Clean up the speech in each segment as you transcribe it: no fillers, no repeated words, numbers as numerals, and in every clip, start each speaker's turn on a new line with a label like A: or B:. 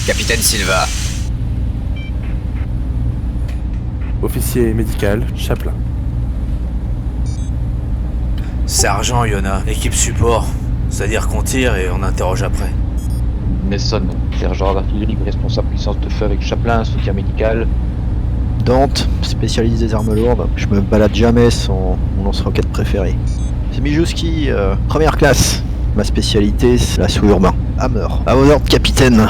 A: Capitaine Silva.
B: Officier médical, Chaplin.
C: Sergent Yona, équipe support. C'est-à-dire qu'on tire et on interroge après.
D: Mason, sergent d'artillerie, responsable puissance de feu avec Chaplin, soutien médical.
E: Dante, spécialiste des armes lourdes. Je me balade jamais sans mon lance-roquette préféré. Zmijewski, première classe. Ma spécialité, c'est l'assaut urbain. Hammer. À vos ordres, capitaine.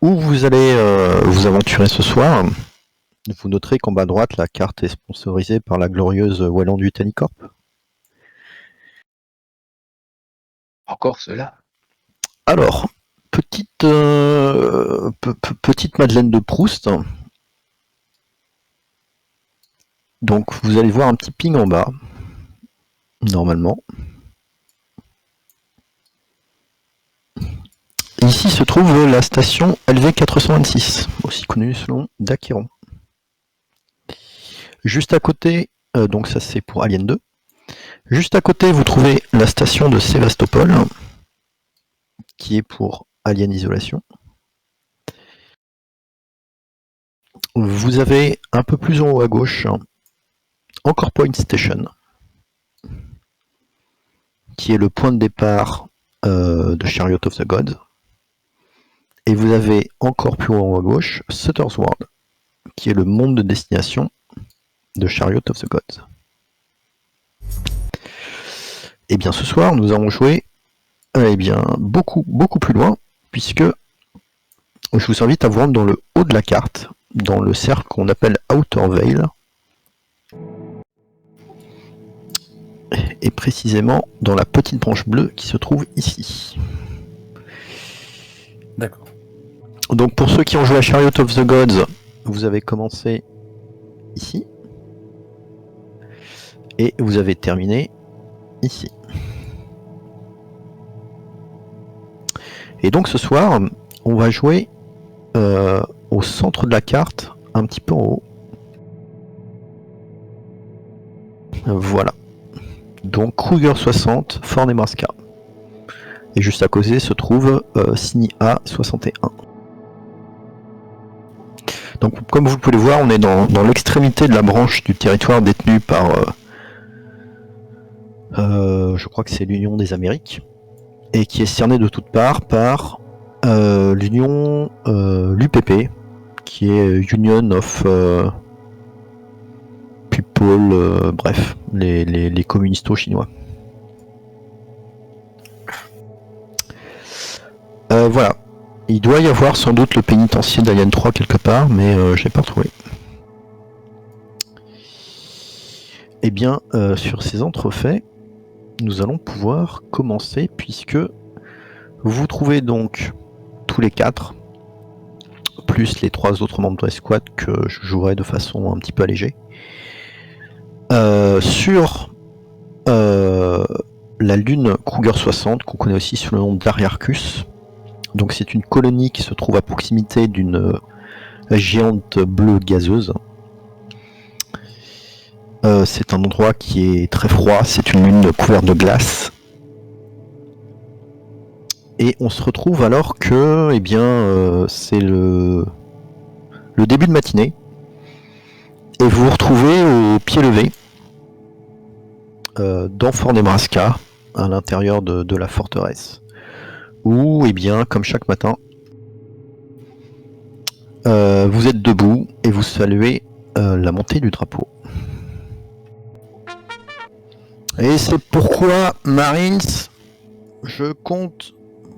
E: Où vous allez vous aventurer ce soir? Vous noterez qu'en bas à droite, la carte est sponsorisée par la glorieuse Wallon du Corp.
D: Encore cela.
E: Alors, petite Madeleine de Proust. Donc, vous allez voir un petit ping en bas, normalement. Ici se trouve la station LV426, aussi connue sous le nom d'Aquéron. Juste à côté, donc ça c'est pour Alien 2. Juste à côté, vous trouvez la station de Sébastopol, qui est pour Alien Isolation. Vous avez un peu plus en haut à gauche, encore Point Station, qui est le point de départ de Chariot of the Gods. Et vous avez encore plus en haut à gauche Sutter's World, qui est le monde de destination de Chariot of the Gods. Et bien ce soir, nous allons jouer beaucoup plus loin, puisque je vous invite à vous rendre dans le haut de la carte, dans le cercle qu'on appelle Outer Veil, et précisément dans la petite branche bleue qui se trouve ici.
B: D'accord.
E: Donc pour ceux qui ont joué à Chariot of the Gods, vous avez commencé ici, et vous avez terminé ici. Et donc ce soir, on va jouer au centre de la carte, un petit peu en haut. Voilà. Donc Kruger 60, Fort Nebraska. Et juste à côté se trouve Cini A 61. Donc comme vous pouvez le voir, on est dans l'extrémité de la branche du territoire détenue par je crois que c'est l'Union des Amériques, et qui est cernée de toutes parts par l'Union l'UPP, qui est Union of People, bref, les communistos chinois. Voilà. Il doit y avoir sans doute le pénitencier d'Alien 3 quelque part, mais je l'ai pas retrouvé. Et bien, sur ces entrefaits, nous allons pouvoir commencer, puisque vous trouvez donc tous les 4, plus les 3 autres membres de l'escouade que je jouerai de façon un petit peu allégée, sur la lune Kruger 60, qu'on connaît aussi sous le nom d'Ariarchus. Donc c'est une colonie qui se trouve à proximité d'une géante bleue gazeuse. C'est un endroit qui est très froid, c'est une lune couverte de glace. Et on se retrouve alors que, c'est le début de matinée. Et vous vous retrouvez au pied levé, dans Fort Nebraska, à l'intérieur de la forteresse. Où, comme chaque matin, vous êtes debout et vous saluez la montée du drapeau. Et c'est pourquoi, Marines, je compte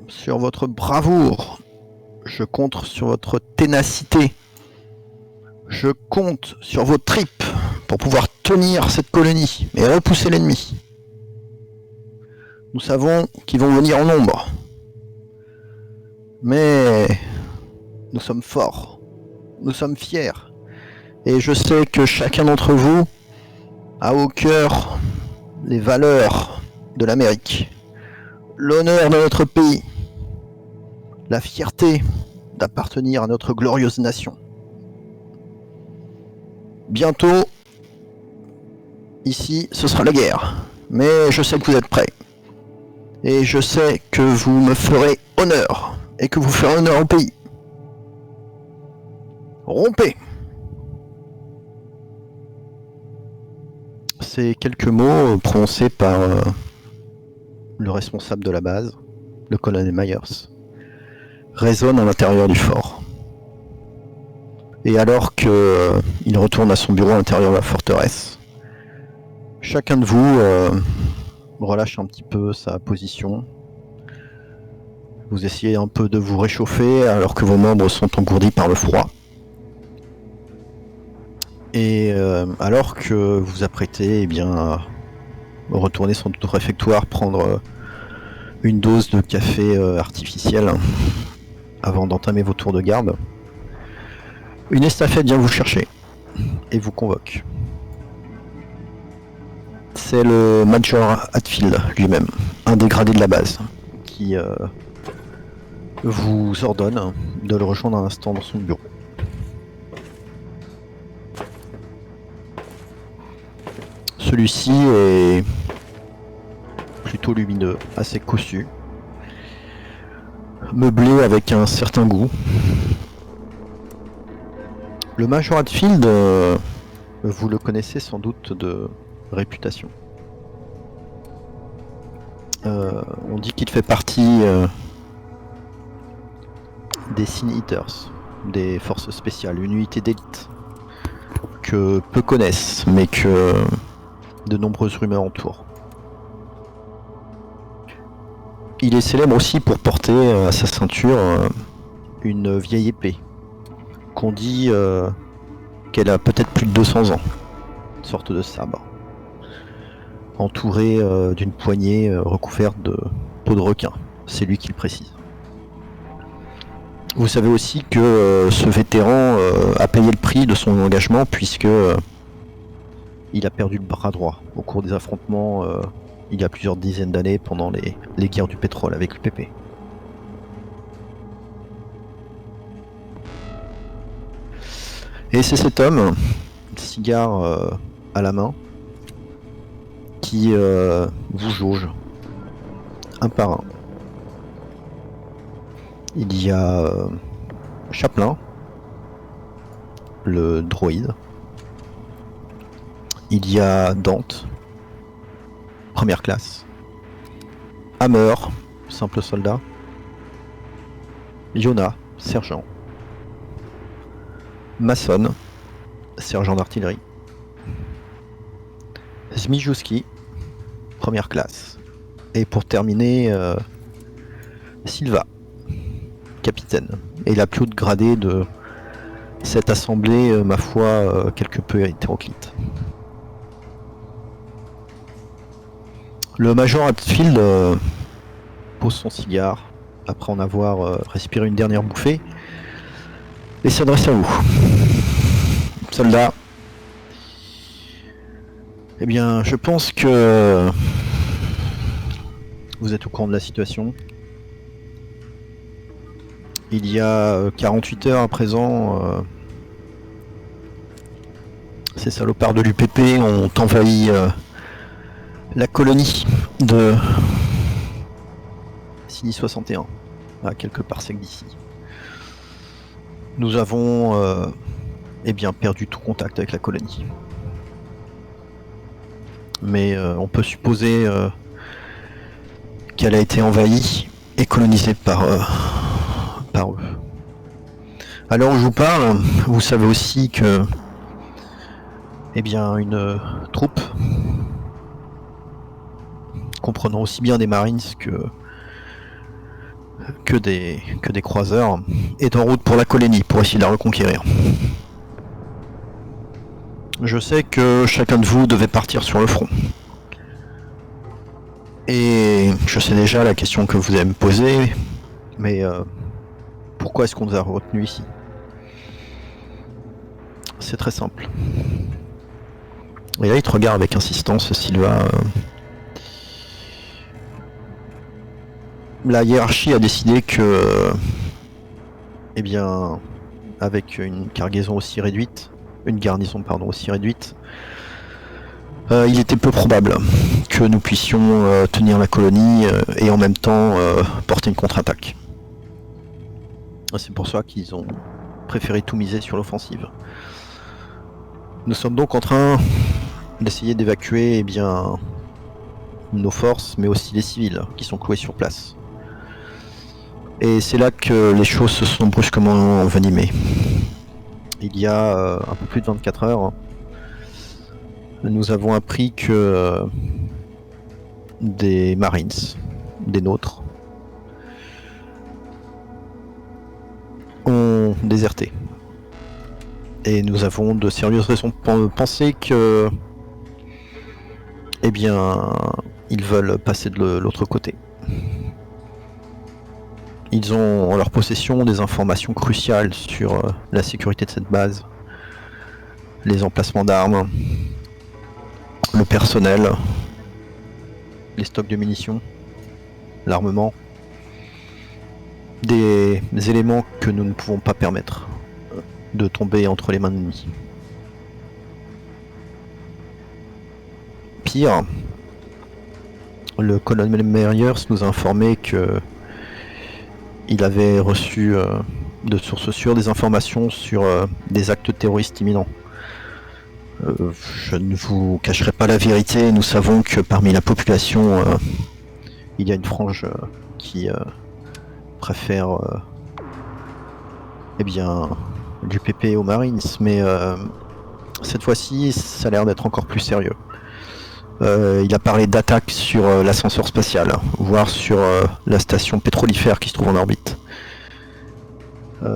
E: sur votre bravoure, je compte sur votre ténacité, je compte sur vos tripes pour pouvoir tenir cette colonie et repousser l'ennemi. Nous savons qu'ils vont venir en nombre. Mais nous sommes forts, nous sommes fiers, et je sais que chacun d'entre vous a au cœur les valeurs de l'Amérique, l'honneur de notre pays, la fierté d'appartenir à notre glorieuse nation. Bientôt, Ici, ce sera la guerre. Mais je sais que vous êtes prêts. Et je sais que vous me ferez honneur. Et que vous ferez honneur au pays. Rompez! Ces quelques mots prononcés par le responsable de la base, le colonel Myers, résonnent à l'intérieur du fort. Et alors qu'il retourne à son bureau à l'intérieur de la forteresse, chacun de vous relâche un petit peu sa position. Vous essayez un peu de vous réchauffer alors que vos membres sont engourdis par le froid. Et alors que vous vous apprêtez à retourner sur votre réfectoire, prendre une dose de café artificiel avant d'entamer vos tours de garde, une estafette vient vous chercher et vous convoque. C'est le Major Hatfield lui-même, un des gradés de la base, qui vous ordonne de le rejoindre un instant dans son bureau. Celui-ci est plutôt lumineux, assez cossu, meublé avec un certain goût. Le Major Hatfield, vous le connaissez sans doute de réputation. On dit qu'il fait partie des Sin Eaters, des forces spéciales, une unité d'élite que peu connaissent, mais que de nombreuses rumeurs entourent. Il est célèbre aussi pour porter à sa ceinture une vieille épée, qu'on dit qu'elle a peut-être plus de 200 ans, une sorte de sabre, entourée d'une poignée recouverte de peau de requin, c'est lui qui le précise. Vous savez aussi que ce vétéran a payé le prix de son engagement puisque il a perdu le bras droit au cours des affrontements il y a plusieurs dizaines d'années pendant les guerres du pétrole avec l'UPP. Et c'est cet homme, cigare à la main, qui vous jauge un par un. Il y a Chaplin, le droïde. Il y a Dante, première classe. Hammer, simple soldat. Yona, sergent. Mason, sergent d'artillerie. Zmijewski, première classe. Et pour terminer, Silva, capitaine. Et la plus haute gradée de cette assemblée, ma foi, quelque peu hétéroclite. Le Major Hatfield pose son cigare, après en avoir respiré une dernière bouffée, et s'adresse à vous. Soldat, eh bien, je pense que vous êtes au courant de la situation. Il y a 48 heures à présent, ces salopards de l'UPP ont envahi la colonie de Sini 61, à quelques parsecs d'ici. Nous avons perdu tout contact avec la colonie. Mais on peut supposer qu'elle a été envahie et colonisée par eux. À l'heure où je vous parle, vous savez aussi que une troupe comprenant aussi bien des Marines que des croiseurs est en route pour la colonie pour essayer de la reconquérir. Je sais que chacun de vous devait partir sur le front. Et je sais déjà la question que vous allez me poser, mais pourquoi est-ce qu'on nous a retenus ici? C'est très simple. Et là, il te regarde avec insistance, Silva. La hiérarchie a décidé que, avec une garnison aussi réduite, Il était peu probable que nous puissions tenir la colonie et en même temps porter une contre-attaque. C'est pour ça qu'ils ont préféré tout miser sur l'offensive. Nous sommes donc en train d'essayer d'évacuer nos forces, mais aussi les civils qui sont cloués sur place. Et c'est là que les choses se sont brusquement envenimées. Il y a un peu plus de 24 heures, nous avons appris que des Marines, des nôtres, ont déserté. Et nous avons de sérieuses raisons pour penser que, ils veulent passer de l'autre côté. Ils ont en leur possession des informations cruciales sur la sécurité de cette base, les emplacements d'armes, le personnel, les stocks de munitions, l'armement, des éléments que nous ne pouvons pas permettre de tomber entre les mains d'ennemis. Pire, le colonel Meyers nous a informé que il avait reçu de sources sûres des informations sur des actes terroristes imminents. Je ne vous cacherai pas la vérité, nous savons que parmi la population, il y a une frange qui préfère l'UPP aux Marines, mais cette fois-ci, ça a l'air d'être encore plus sérieux. Il a parlé d'attaques sur l'ascenseur spatial, voire sur la station pétrolifère qui se trouve en orbite.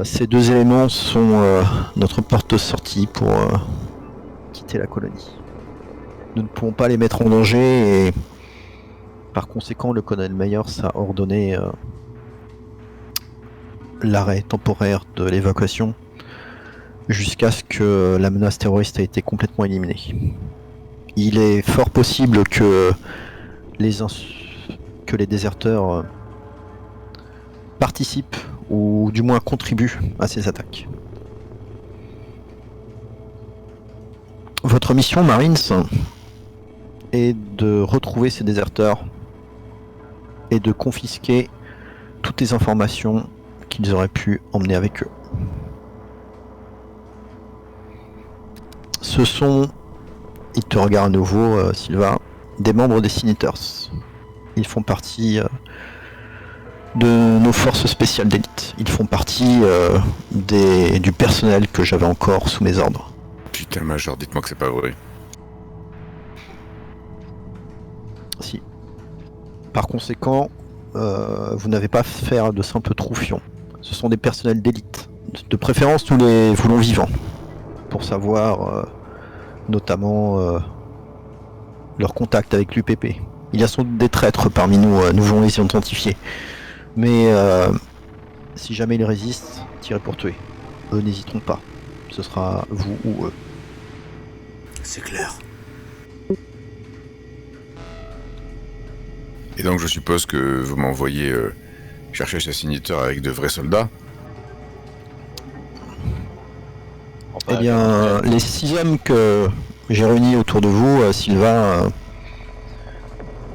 E: Ces deux éléments sont notre porte de sortie pour quitter la colonie. Nous ne pouvons pas les mettre en danger et par conséquent le colonel Meyers a ordonné l'arrêt temporaire de l'évacuation jusqu'à ce que la menace terroriste ait été complètement éliminée. Il est fort possible que les déserteurs participent ou du moins contribuent à ces attaques. Votre mission, Marines, est de retrouver ces déserteurs et de confisquer toutes les informations qu'ils auraient pu emmener avec eux. Ce sont, il te regarde à nouveau, Silva, des membres des Siniters. Ils font partie de nos forces spéciales d'élite. Ils font partie du personnel que j'avais encore sous mes ordres.
A: Putain, Major, dites-moi que c'est pas vrai.
E: Si. Par conséquent, vous n'avez pas affaire de simples troufions. Ce sont des personnels d'élite. De préférence, nous les voulons vivants. Pour savoir notamment leur contact avec l'UPP. Il y a sans doute des traîtres parmi nous, nous voulons les identifier. Mais si jamais ils résistent, tirez pour tuer. Eux n'hésiteront pas. Ce sera vous ou eux.
C: C'est clair.
A: Et donc je suppose que vous m'envoyez chercher ce signateur avec de vrais soldats.
E: Eh bien, les 6e que j'ai réunis autour de vous, Sylvain,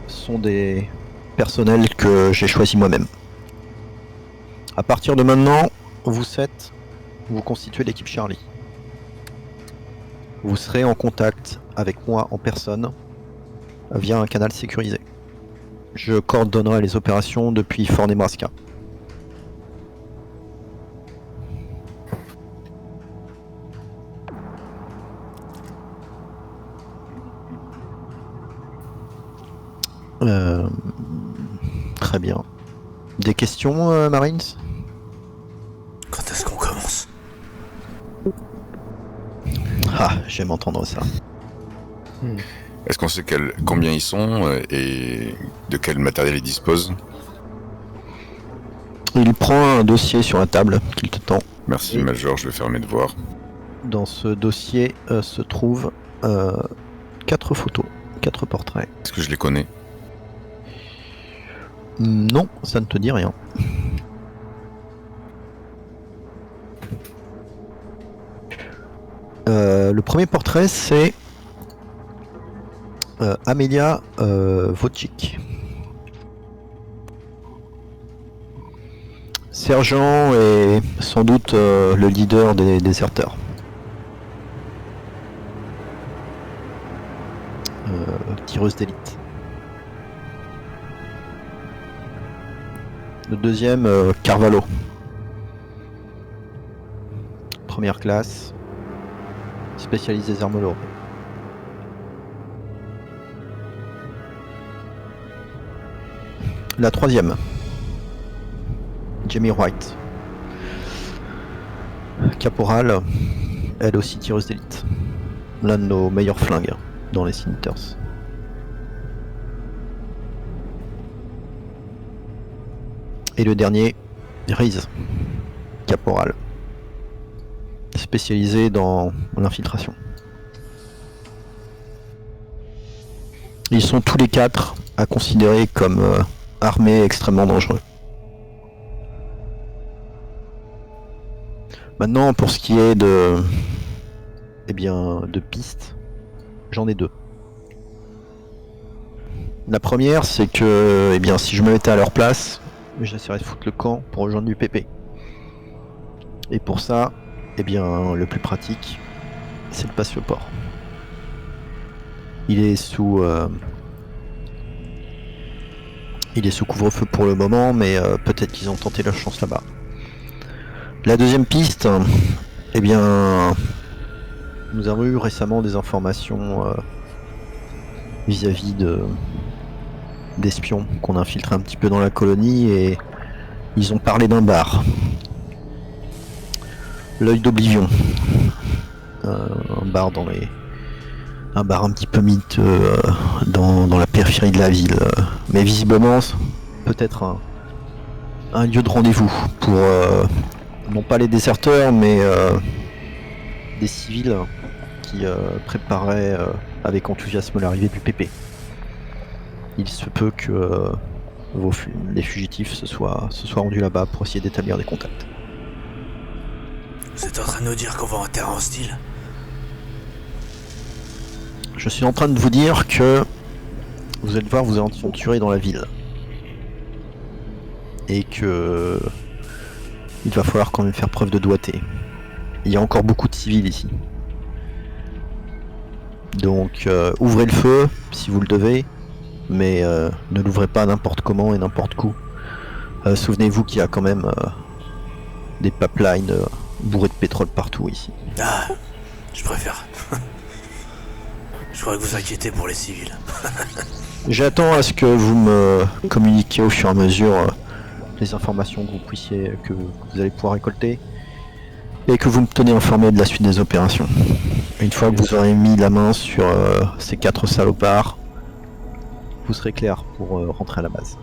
E: sont des personnels que j'ai choisis moi-même. À partir de maintenant, vous constituez l'équipe Charlie. Vous serez en contact avec moi en personne via un canal sécurisé. Je coordonnerai les opérations depuis Fort Nebraska. Très bien. Des questions, Marines ?
C: Quand est-ce qu'on commence?
E: Ah, j'aime entendre ça.
A: Est-ce qu'on sait combien ils sont et de quel matériel ils disposent?
E: Il prend un dossier sur la table qu'il te tend.
A: Merci, Major, je vais faire mes devoirs.
E: Dans ce dossier se trouvent 4 photos, 4 portraits.
A: Est-ce que je les connais?
E: Non, ça ne te dit rien. Le premier portrait, c'est Amelia Wojcik. Sergent est sans doute le leader des déserteurs. Tireuse d'élite. Le deuxième, Carvalho. Première classe, spécialisé des armes lourdes. La troisième, Jamie White. Caporal, elle aussi tireuse d'élite. L'un de nos meilleurs flingues dans les Signators. Et le dernier, Reese, caporal, spécialisé dans l'infiltration. Ils sont tous les quatre à considérer comme armés extrêmement dangereux. Maintenant, pour ce qui est de pistes, j'en ai deux. La première, c'est que, si je me mettais à leur place, j'essaierais de foutre le camp pour rejoindre l'UPP. Et pour ça, le plus pratique, c'est le Passe-le-Port. Il est sous couvre-feu pour le moment, mais peut-être qu'ils ont tenté leur chance là-bas. La deuxième piste, nous avons eu récemment des informations vis-à-vis d'espions qu'on a infiltrés un petit peu dans la colonie et ils ont parlé d'un bar. L'œil d'Oblivion. Un bar un petit peu miteux dans la périphérie de la ville. Mais visiblement, peut-être un lieu de rendez-vous pour non pas les déserteurs, mais des civils qui préparaient avec enthousiasme l'arrivée du PP. Il se peut que les fugitifs se soient rendus là-bas pour essayer d'établir des contacts.
C: Vous êtes en train de nous dire qu'on va en terrain hostile?
E: Je suis en train de vous dire que vous allez voir, vous allez aventurer dans la ville. Et que il va falloir quand même faire preuve de doigté. Il y a encore beaucoup de civils ici. Donc ouvrez le feu si vous le devez, mais ne l'ouvrez pas n'importe comment et n'importe où. Souvenez-vous qu'il y a quand même des pipelines bourrés de pétrole partout ici.
C: Ah, je préfère. Je crois que vous inquiétez pour les civils.
E: J'attends à ce que vous me communiquiez au fur et à mesure les informations que vous allez pouvoir récolter et que vous me tenez informé de la suite des opérations. Une fois que vous aurez mis la main sur ces 4 salopards, vous serez clair pour rentrer à la base.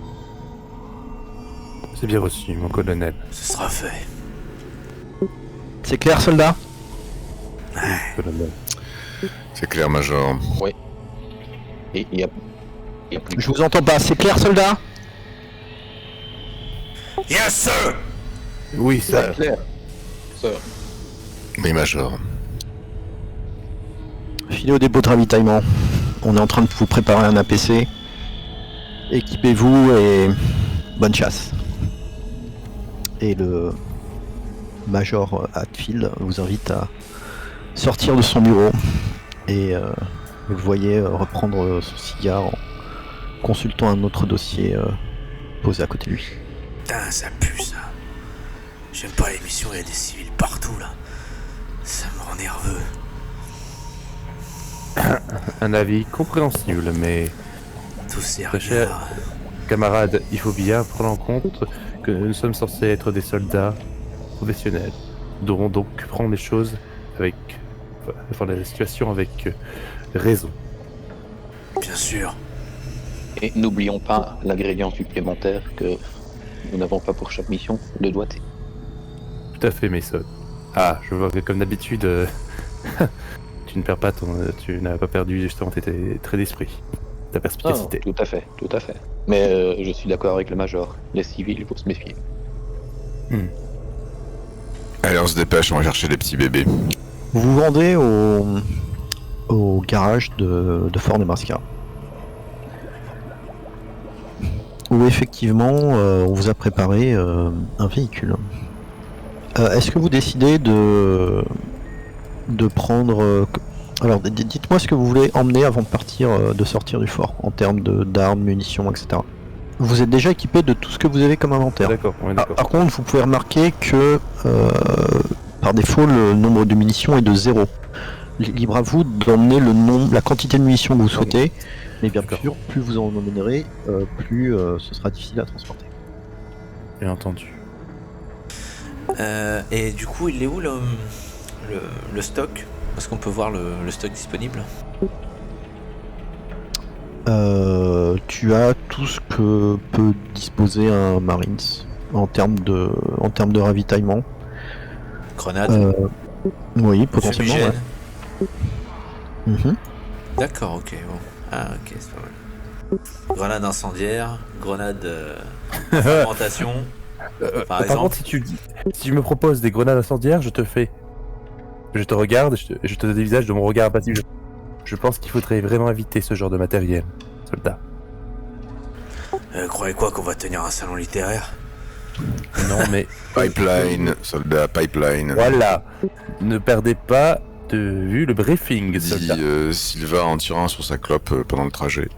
B: C'est bien reçu, mon colonel.
C: Ce sera fait.
E: C'est clair, soldat?
B: Colonel.
A: C'est clair, Major.
D: Oui. Et il y a plus.
E: Je vous entends pas, c'est clair, soldat?
C: Yes, sir!
B: Oui, ça.
D: C'est clair. Sir.
A: Oui, Major.
E: Filez au dépôt de ravitaillement. On est en train de vous préparer un APC. Équipez-vous et bonne chasse. Et le Major Hatfield vous invite à sortir de son bureau et vous le voyez reprendre son cigare en consultant un autre dossier posé à côté de lui.
C: Putain, ça pue ça. J'aime pas les missions, il y a des civils partout là. Ça me rend nerveux.
B: Un avis compréhensible, mais
C: Tous ces
B: Très cher.
C: regards.
B: camarades, il faut bien prendre en compte que nous sommes censés être des soldats professionnels. Nous devrons donc prendre les choses avec... Enfin, la situation avec raison.
C: Bien sûr.
D: Et n'oublions pas l'ingrédient supplémentaire que nous n'avons pas pour chaque mission, le doigté.
B: Tout à fait, Mason. Ah, je vois que comme d'habitude, tu ne perds pas tu n'as pas perdu justement tes traits d'esprit, ta perspicacité.
D: Tout à fait, tout à fait. Mais je suis d'accord avec le Major. Les civils, il faut se méfier.
A: Allez, on se dépêche, on va chercher les petits bébés.
E: Vous vous rendez au garage de Fort Nebraska. où effectivement on vous a préparé un véhicule. Est-ce que vous décidez de prendre... alors dites-moi ce que vous voulez emmener avant de partir, de sortir du fort, en termes d'armes, munitions, etc. Vous êtes déjà équipé de tout ce que vous avez comme inventaire.
B: D'accord, on est d'accord.
E: Par contre, vous pouvez remarquer que par défaut, le nombre de munitions est de 0. Libre à vous d'emmener la quantité de munitions que vous souhaitez, mais bien sûr, plus vous en emmènerez, plus ce sera difficile à transporter.
B: Bien entendu.
C: Et du coup, il est où le stock? Est-ce qu'on peut voir le stock disponible?
E: Tu as tout ce que peut disposer un Marines en termes de ravitaillement.
C: Grenade?
E: Oui, potentiellement.
C: Fumigène?
E: Mhm.
C: D'accord, ok, bon. Ah, ok, c'est pas mal. Grenade incendiaire, grenade fragmentation. Par exemple.
B: contre, si tu me proposes des grenades incendiaires, je te regarde, je te dévisage de mon regard impassible. Je pense qu'il faudrait vraiment éviter ce genre de matériel, soldat.
C: Croyez quoi qu'on va tenir un salon littéraire?
B: Non, mais
A: Pipeline, soldat, pipeline.
B: voilà. Ne perdez pas de vue le briefing,
A: Dit
B: soldat.
A: Sylvain en tirant sur sa clope pendant le trajet.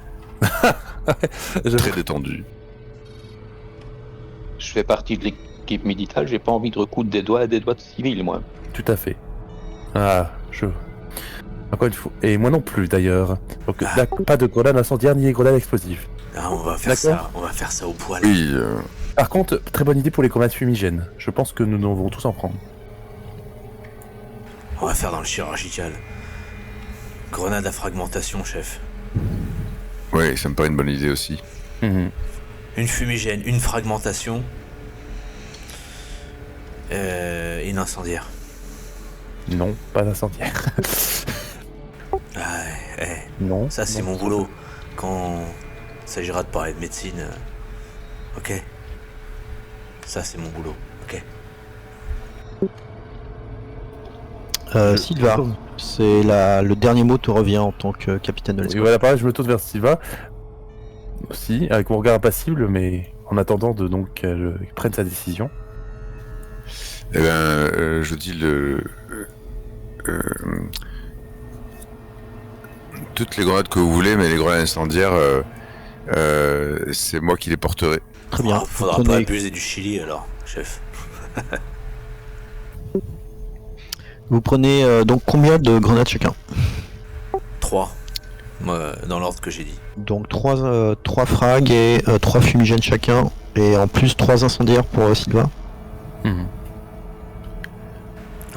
A: Très détendu.
D: Je fais partie de l'équipe médicale, j'ai pas envie de recoudre des doigts à des doigts de civils, moi.
B: Tout à fait. Encore une fois. Et moi non plus, d'ailleurs. Donc, là, pas de grenades incendiaires ni de grenades explosives.
C: Ah, on va faire ça au poil.
A: Oui,
B: Par contre, très bonne idée pour les grenades fumigènes. Je pense que nous devons tous en prendre.
C: On va faire dans le chirurgical. Grenade à fragmentation, chef.
A: ouais, ça me paraît une bonne idée aussi.
B: Mhm.
C: Une fumigène, une fragmentation. Une incendiaire.
B: Non, pas d'incendiaire.
C: Ah,
B: Non.
C: ça c'est
B: non.
C: mon boulot. Quand il s'agira de parler de médecine. Ok. Ça c'est mon boulot. Ok.
E: Sylva, c'est le dernier mot te revient en tant que capitaine de
B: Et
E: l'escouade.
B: voilà, pareil, je me tourne vers Sylvain. Aussi, avec mon regard impassible, mais en attendant qu'il prenne sa décision.
A: Eh ben, je dis toutes les grenades que vous voulez, mais les grenades incendiaires, c'est moi qui les porterai.
E: Très bien.
C: Faudra
E: Vous
C: pas
E: prenez-
C: abuser du Chili alors, chef.
E: Vous prenez donc combien de grenades chacun?
C: 3. Dans l'ordre que j'ai dit.
E: Donc 3 frags et 3 fumigènes chacun, et en plus 3 incendiaires pour Sylvain.
B: Mhm.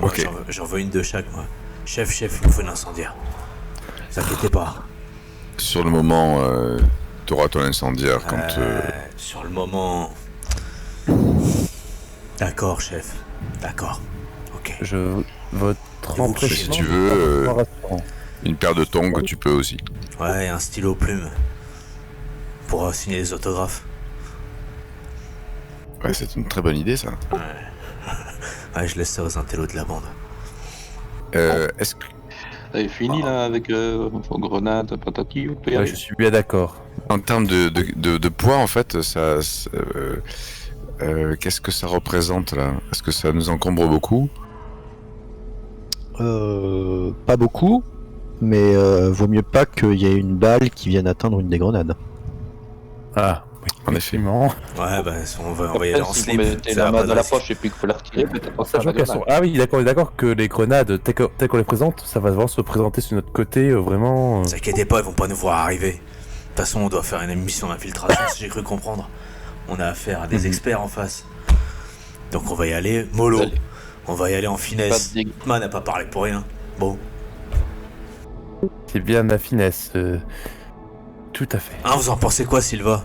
C: Moi,
A: Ok.
C: j'en veux une de chaque, moi. Chef, il me faut une incendiaire. Ne vous inquiétez pas.
A: Sur le moment, t'auras ton incendiaire quand...
C: Sur le moment. D'accord, chef. D'accord. Ok.
B: Votre
C: vous,
B: empressement
A: si tu veux,
B: n'est pas rassurant.
A: une paire de tongs, tu peux aussi.
C: Ouais, un stylo plume. Pour signer les autographes.
A: Ouais, c'est une très bonne idée, ça.
C: Ouais, je laisse ça aux intellos de la bande.
A: Est-ce que...
D: T'avais fini là avec vos grenades, patati, on peut y
B: Ouais,
D: aller.
B: je suis bien d'accord.
A: En termes de poids, en fait, qu'est-ce que ça représente, là? Est-ce que ça nous encombre beaucoup?
E: Pas beaucoup, mais vaut mieux pas qu'il y ait une balle qui vienne atteindre une des grenades.
B: Ah, oui,
A: En effet.
B: effectivement.
C: Ouais, bah, on va y aller en
D: Si vous
C: slip.
D: mettez
C: ça
D: la
C: va
D: main
C: pas
D: dans la
C: de risque.
D: poche et puis qu'il faut la retirer, peut-être pas
B: Sachant qu'elles sont... Ah oui, d'accord, on est d'accord que les grenades, telles qu'on les présente, ça va vraiment se présenter sur notre côté, vraiment...
C: Ne vous inquiétez pas, ils vont pas nous voir arriver. De toute façon, on doit faire une mission d'infiltration, si j'ai cru comprendre. On a affaire à des experts en face. Donc on va y aller mollo.
D: Allez.
C: On va y aller en finesse.
D: Pas de
C: Man n'a pas parlé pour rien. Bon.
B: C'est bien de la finesse. Tout à fait.
C: Hein, vous en pensez quoi, Sylva?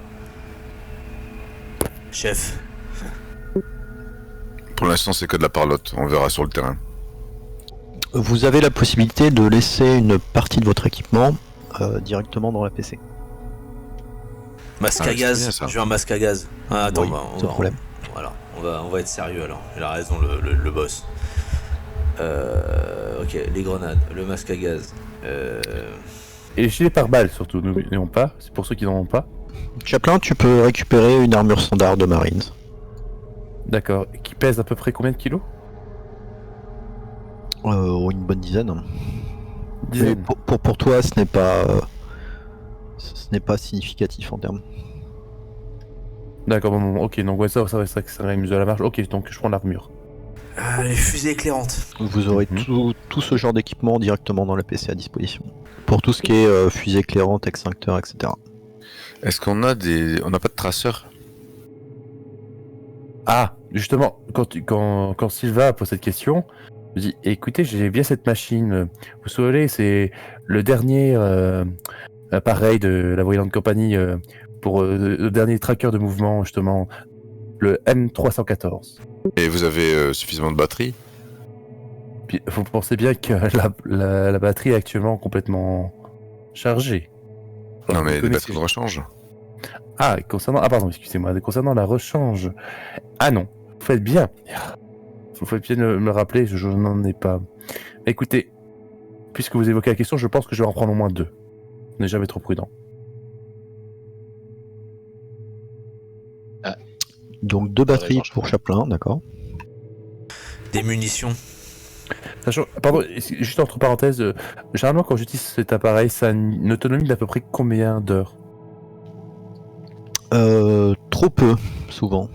C: Chef.
A: Pour l'instant, c'est que de la parlotte. On verra sur le terrain.
E: Vous avez la possibilité de laisser une partie de votre équipement directement dans la PC.
C: Masque
A: Ah,
C: à
A: c'est
C: gaz.
A: bien, ça.
C: Je veux un masque à gaz. Ah, attends,
E: Oui, sans problème.
C: Voilà, on va être sérieux alors. Il a raison, le boss. Ok, les grenades, le masque à gaz.
B: Et les gilets pare-balles, surtout, n'oublions pas. C'est pour ceux qui n'en ont pas.
E: Chaplin, tu peux récupérer une armure standard de Marines.
B: D'accord. Qui pèse à peu près combien de kilos?
E: Une bonne dizaine. Mais
B: Dizaine.
E: pour toi, ce n'est pas significatif en termes.
B: D'accord, bon, ok, donc ouais, ça va mise à la marge. Ok, donc je prends l'armure.
C: Les fusées éclairantes.
E: Vous aurez tout ce genre d'équipement directement dans le PC à disposition. Pour tout ce qui est fusée éclairante, extincteur, etc.
A: Est-ce qu'on n'a pas de traceurs?
B: Ah, justement, quand Sylva pose cette question, je dis écoutez, j'ai bien cette machine. Vous savez, c'est le dernier appareil de la Voyante Compagnie pour le dernier tracker de mouvement, justement, le M314.
A: Et vous avez suffisamment de batterie?
B: Puis, vous pensez bien que la batterie est actuellement complètement chargée.
A: Non,
B: Vous
A: mais des
B: connaissez-
A: batteries de rechange.
B: Ah, pardon, excusez-moi. Concernant la rechange. Ah non, vous faites bien. Vous faites bien de me rappeler, je n'en ai pas. Écoutez, puisque vous évoquez la question, je pense que je vais en prendre au moins 2. On n'est jamais trop prudent.
E: Donc 2 batteries
D: raison,
E: pour Chaplin, d'accord.
C: Des munitions.
B: Sachant, pardon, juste entre parenthèses, généralement quand j'utilise cet appareil, ça a une autonomie d'à peu près combien d'heures?
E: Trop peu, souvent.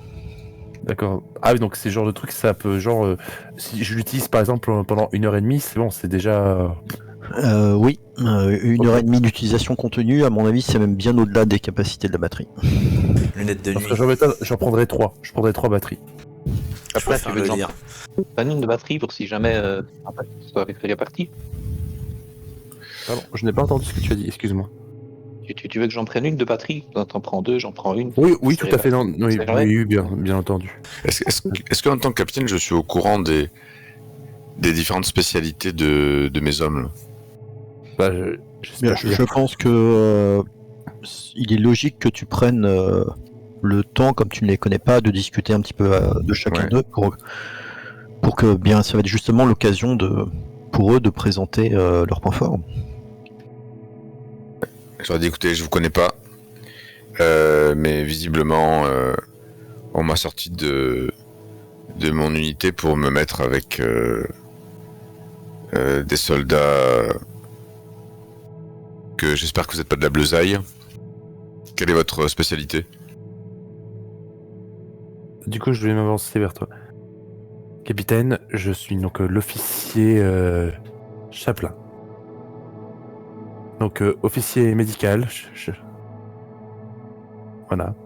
B: D'accord. Ah oui, donc c'est le genre de truc, ça peut, genre, si je l'utilise par exemple pendant 1h30, c'est bon, c'est déjà...
E: Oui, 1h30 d'utilisation contenue, à mon avis, c'est même bien au-delà des capacités de la batterie.
C: Lunettes de
B: Parce
C: nuit.
B: que j'en prendrai 3. Je prendrai 3 batteries.
C: Je préfère
D: tu veux
C: le
D: que j'en
C: lire.
D: Pas une de batterie pour si jamais après, ça aurait fait la partie.
B: Pardon, je n'ai pas entendu ce que tu as dit, excuse-moi.
D: Tu veux que j'en prenne une de batterie? T'en prends 2, j'en prends une.
B: Oui, tout
D: C'est
B: à fait, non, oui,
D: c'est vrai.
B: oui, bien entendu.
A: Est-ce qu'en tant que capitaine, je suis au courant des différentes spécialités de mes hommes là?
B: Bah,
E: Bien,
B: j'espère
E: je pense que il est logique que tu prennes le temps, comme tu ne les connais pas, de discuter un petit peu de chacun
A: Ouais.
E: d'eux pour que bien ça va être justement l'occasion pour eux de présenter leurs points forts.
A: J'aurais dit, écoutez, je vous connais pas, mais visiblement, on m'a sorti de mon unité pour me mettre avec des soldats que j'espère que vous n'êtes pas de la bleusaille. Quelle est votre spécialité?
B: Du coup, je vais m'avancer vers toi. Capitaine, je suis donc l'officier Chaplin. Donc, officier médical. Voilà.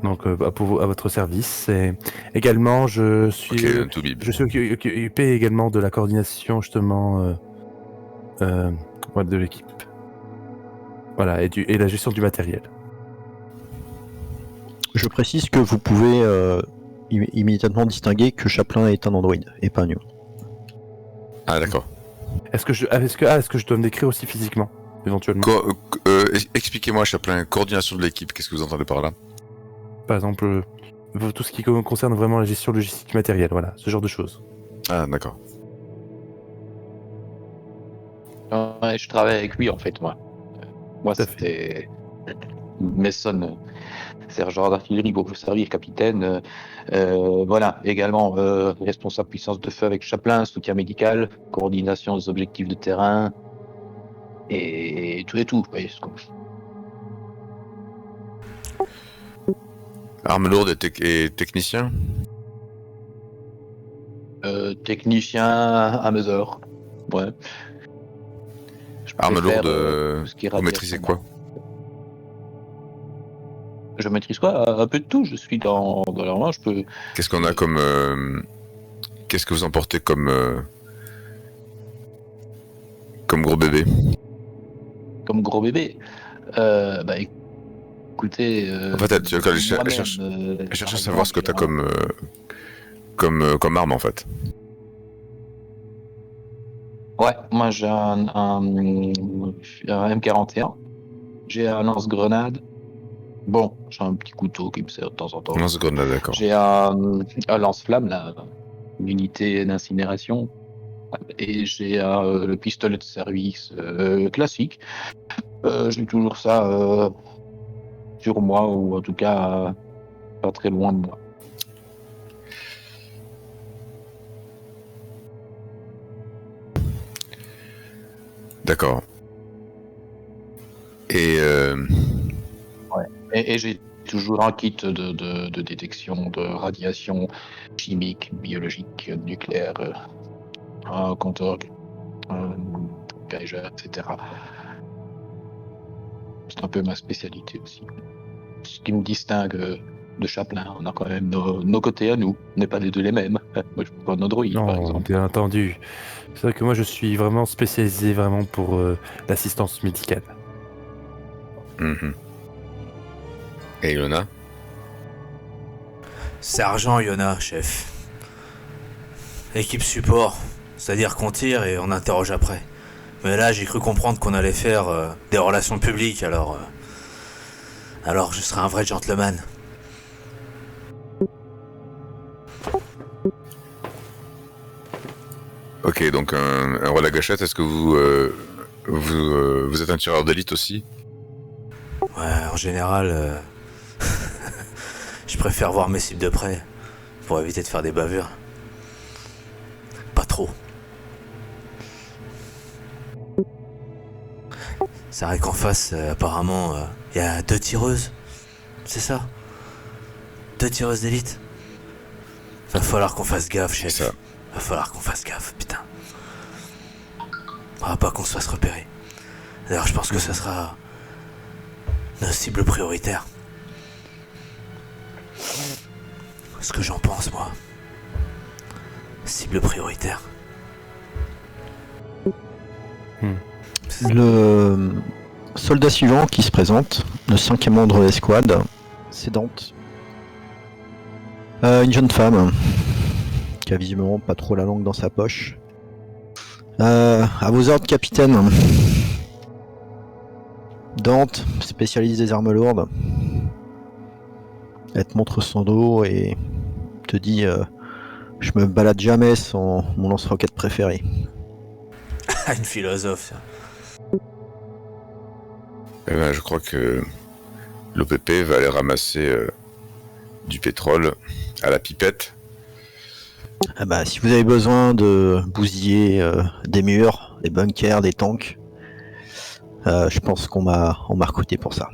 B: Donc, à votre service. Et également, je suis,
A: Ok, tout bib.
B: je suis occupé également de la coordination, justement, de l'équipe. Voilà, et la gestion du matériel.
E: Je précise que vous pouvez immédiatement distinguer que Chaplin est un androïde et pas un humain.
A: Ah, d'accord.
B: Est-ce que je dois me décrire aussi physiquement, éventuellement?
A: Expliquez-moi, Chaplin, coordination de l'équipe, qu'est-ce que vous entendez par là?
B: Par exemple, tout ce qui concerne vraiment la gestion logistique matérielle, voilà, ce genre de choses.
A: Ah, d'accord.
D: Ouais, je travaille avec lui en fait, moi. Moi,
B: Tout à fait.
D: c'était Mason, sergent d'artillerie pour vous servir, capitaine. Voilà, également responsable puissance de feu avec Chaplin, soutien médical, coordination des objectifs de terrain et tout. Vous voyez,
A: Arme lourde et technicien?
D: technicien à mesure. Ouais. Je
A: Arme
D: préfère,
A: lourde,
D: tout ce qui est
A: vous maîtrisez quoi?
D: Je maîtrise quoi? Un peu de tout. Je suis dans la main. Je peux.
A: Qu'est-ce qu'on a comme... Qu'est-ce que vous emportez comme gros bébé?
D: Comme gros bébé. Bah écoutez.
A: En fait, tu vois, je
D: moi-même,
A: cherche
D: par
A: à savoir ce que
D: exemple,
A: t'as comme arme, en fait.
D: Ouais, moi j'ai un M41. J'ai un lance-grenade. Bon, j'ai un petit couteau qui me sert de temps en temps.
A: Lance-grenade, d'accord.
D: J'ai un lance-flamme, là, une unité d'incinération. Et j'ai le pistolet de service classique. J'ai toujours ça sur moi, ou en tout cas pas très loin de moi.
A: D'accord. Et
D: Et j'ai toujours un kit de détection de radiation chimique, biologique, nucléaire, un compteur, un Geiger, etc. C'est un peu ma spécialité aussi. Ce qui nous distingue de Chaplin, on a quand même nos côtés à nous. On n'est pas les deux les mêmes. Moi, je suis pas un androïde, par
B: Non,
D: exemple.
B: bien entendu. C'est vrai que moi, je suis vraiment spécialisé vraiment pour l'assistance médicale.
A: mhm. Et Ilona?
C: Sergent Yona, chef. Équipe support, c'est-à-dire qu'on tire et on interroge après. Mais là, j'ai cru comprendre qu'on allait faire des relations publiques, alors je serai un vrai gentleman.
A: Ok, donc un rôle à gâchette, est-ce que vous êtes un tireur d'élite aussi?
C: Ouais, en général, je préfère voir mes cibles de près pour éviter de faire des bavures. Pas trop. C'est vrai qu'en face, apparemment, il y a 2 tireuses. C'est ça? 2 tireuses d'élite. Va falloir qu'on fasse gaffe, chef.
A: C'est ça.
C: Va falloir qu'on fasse gaffe, putain. Faudra pas qu'on se fasse repérer. D'ailleurs, je pense que ça sera nos cibles prioritaires. Ce que j'en pense, moi. Cible prioritaire.
E: Le soldat suivant qui se présente, le 5e membre de l'escouade, c'est Dante. Une jeune femme qui a visiblement pas trop la langue dans sa poche. À vos ordres, capitaine. Dante, spécialiste des armes lourdes. Elle te montre son dos et te dit je me balade jamais sans mon lance-roquette préféré.
C: Une philosophe, ça.
A: Eh ben, je crois que l'OPP va aller ramasser du pétrole à la pipette.
E: Ah bah, si vous avez besoin de bousiller des murs, des bunkers, des tanks, je pense qu'on m'a recruté pour ça.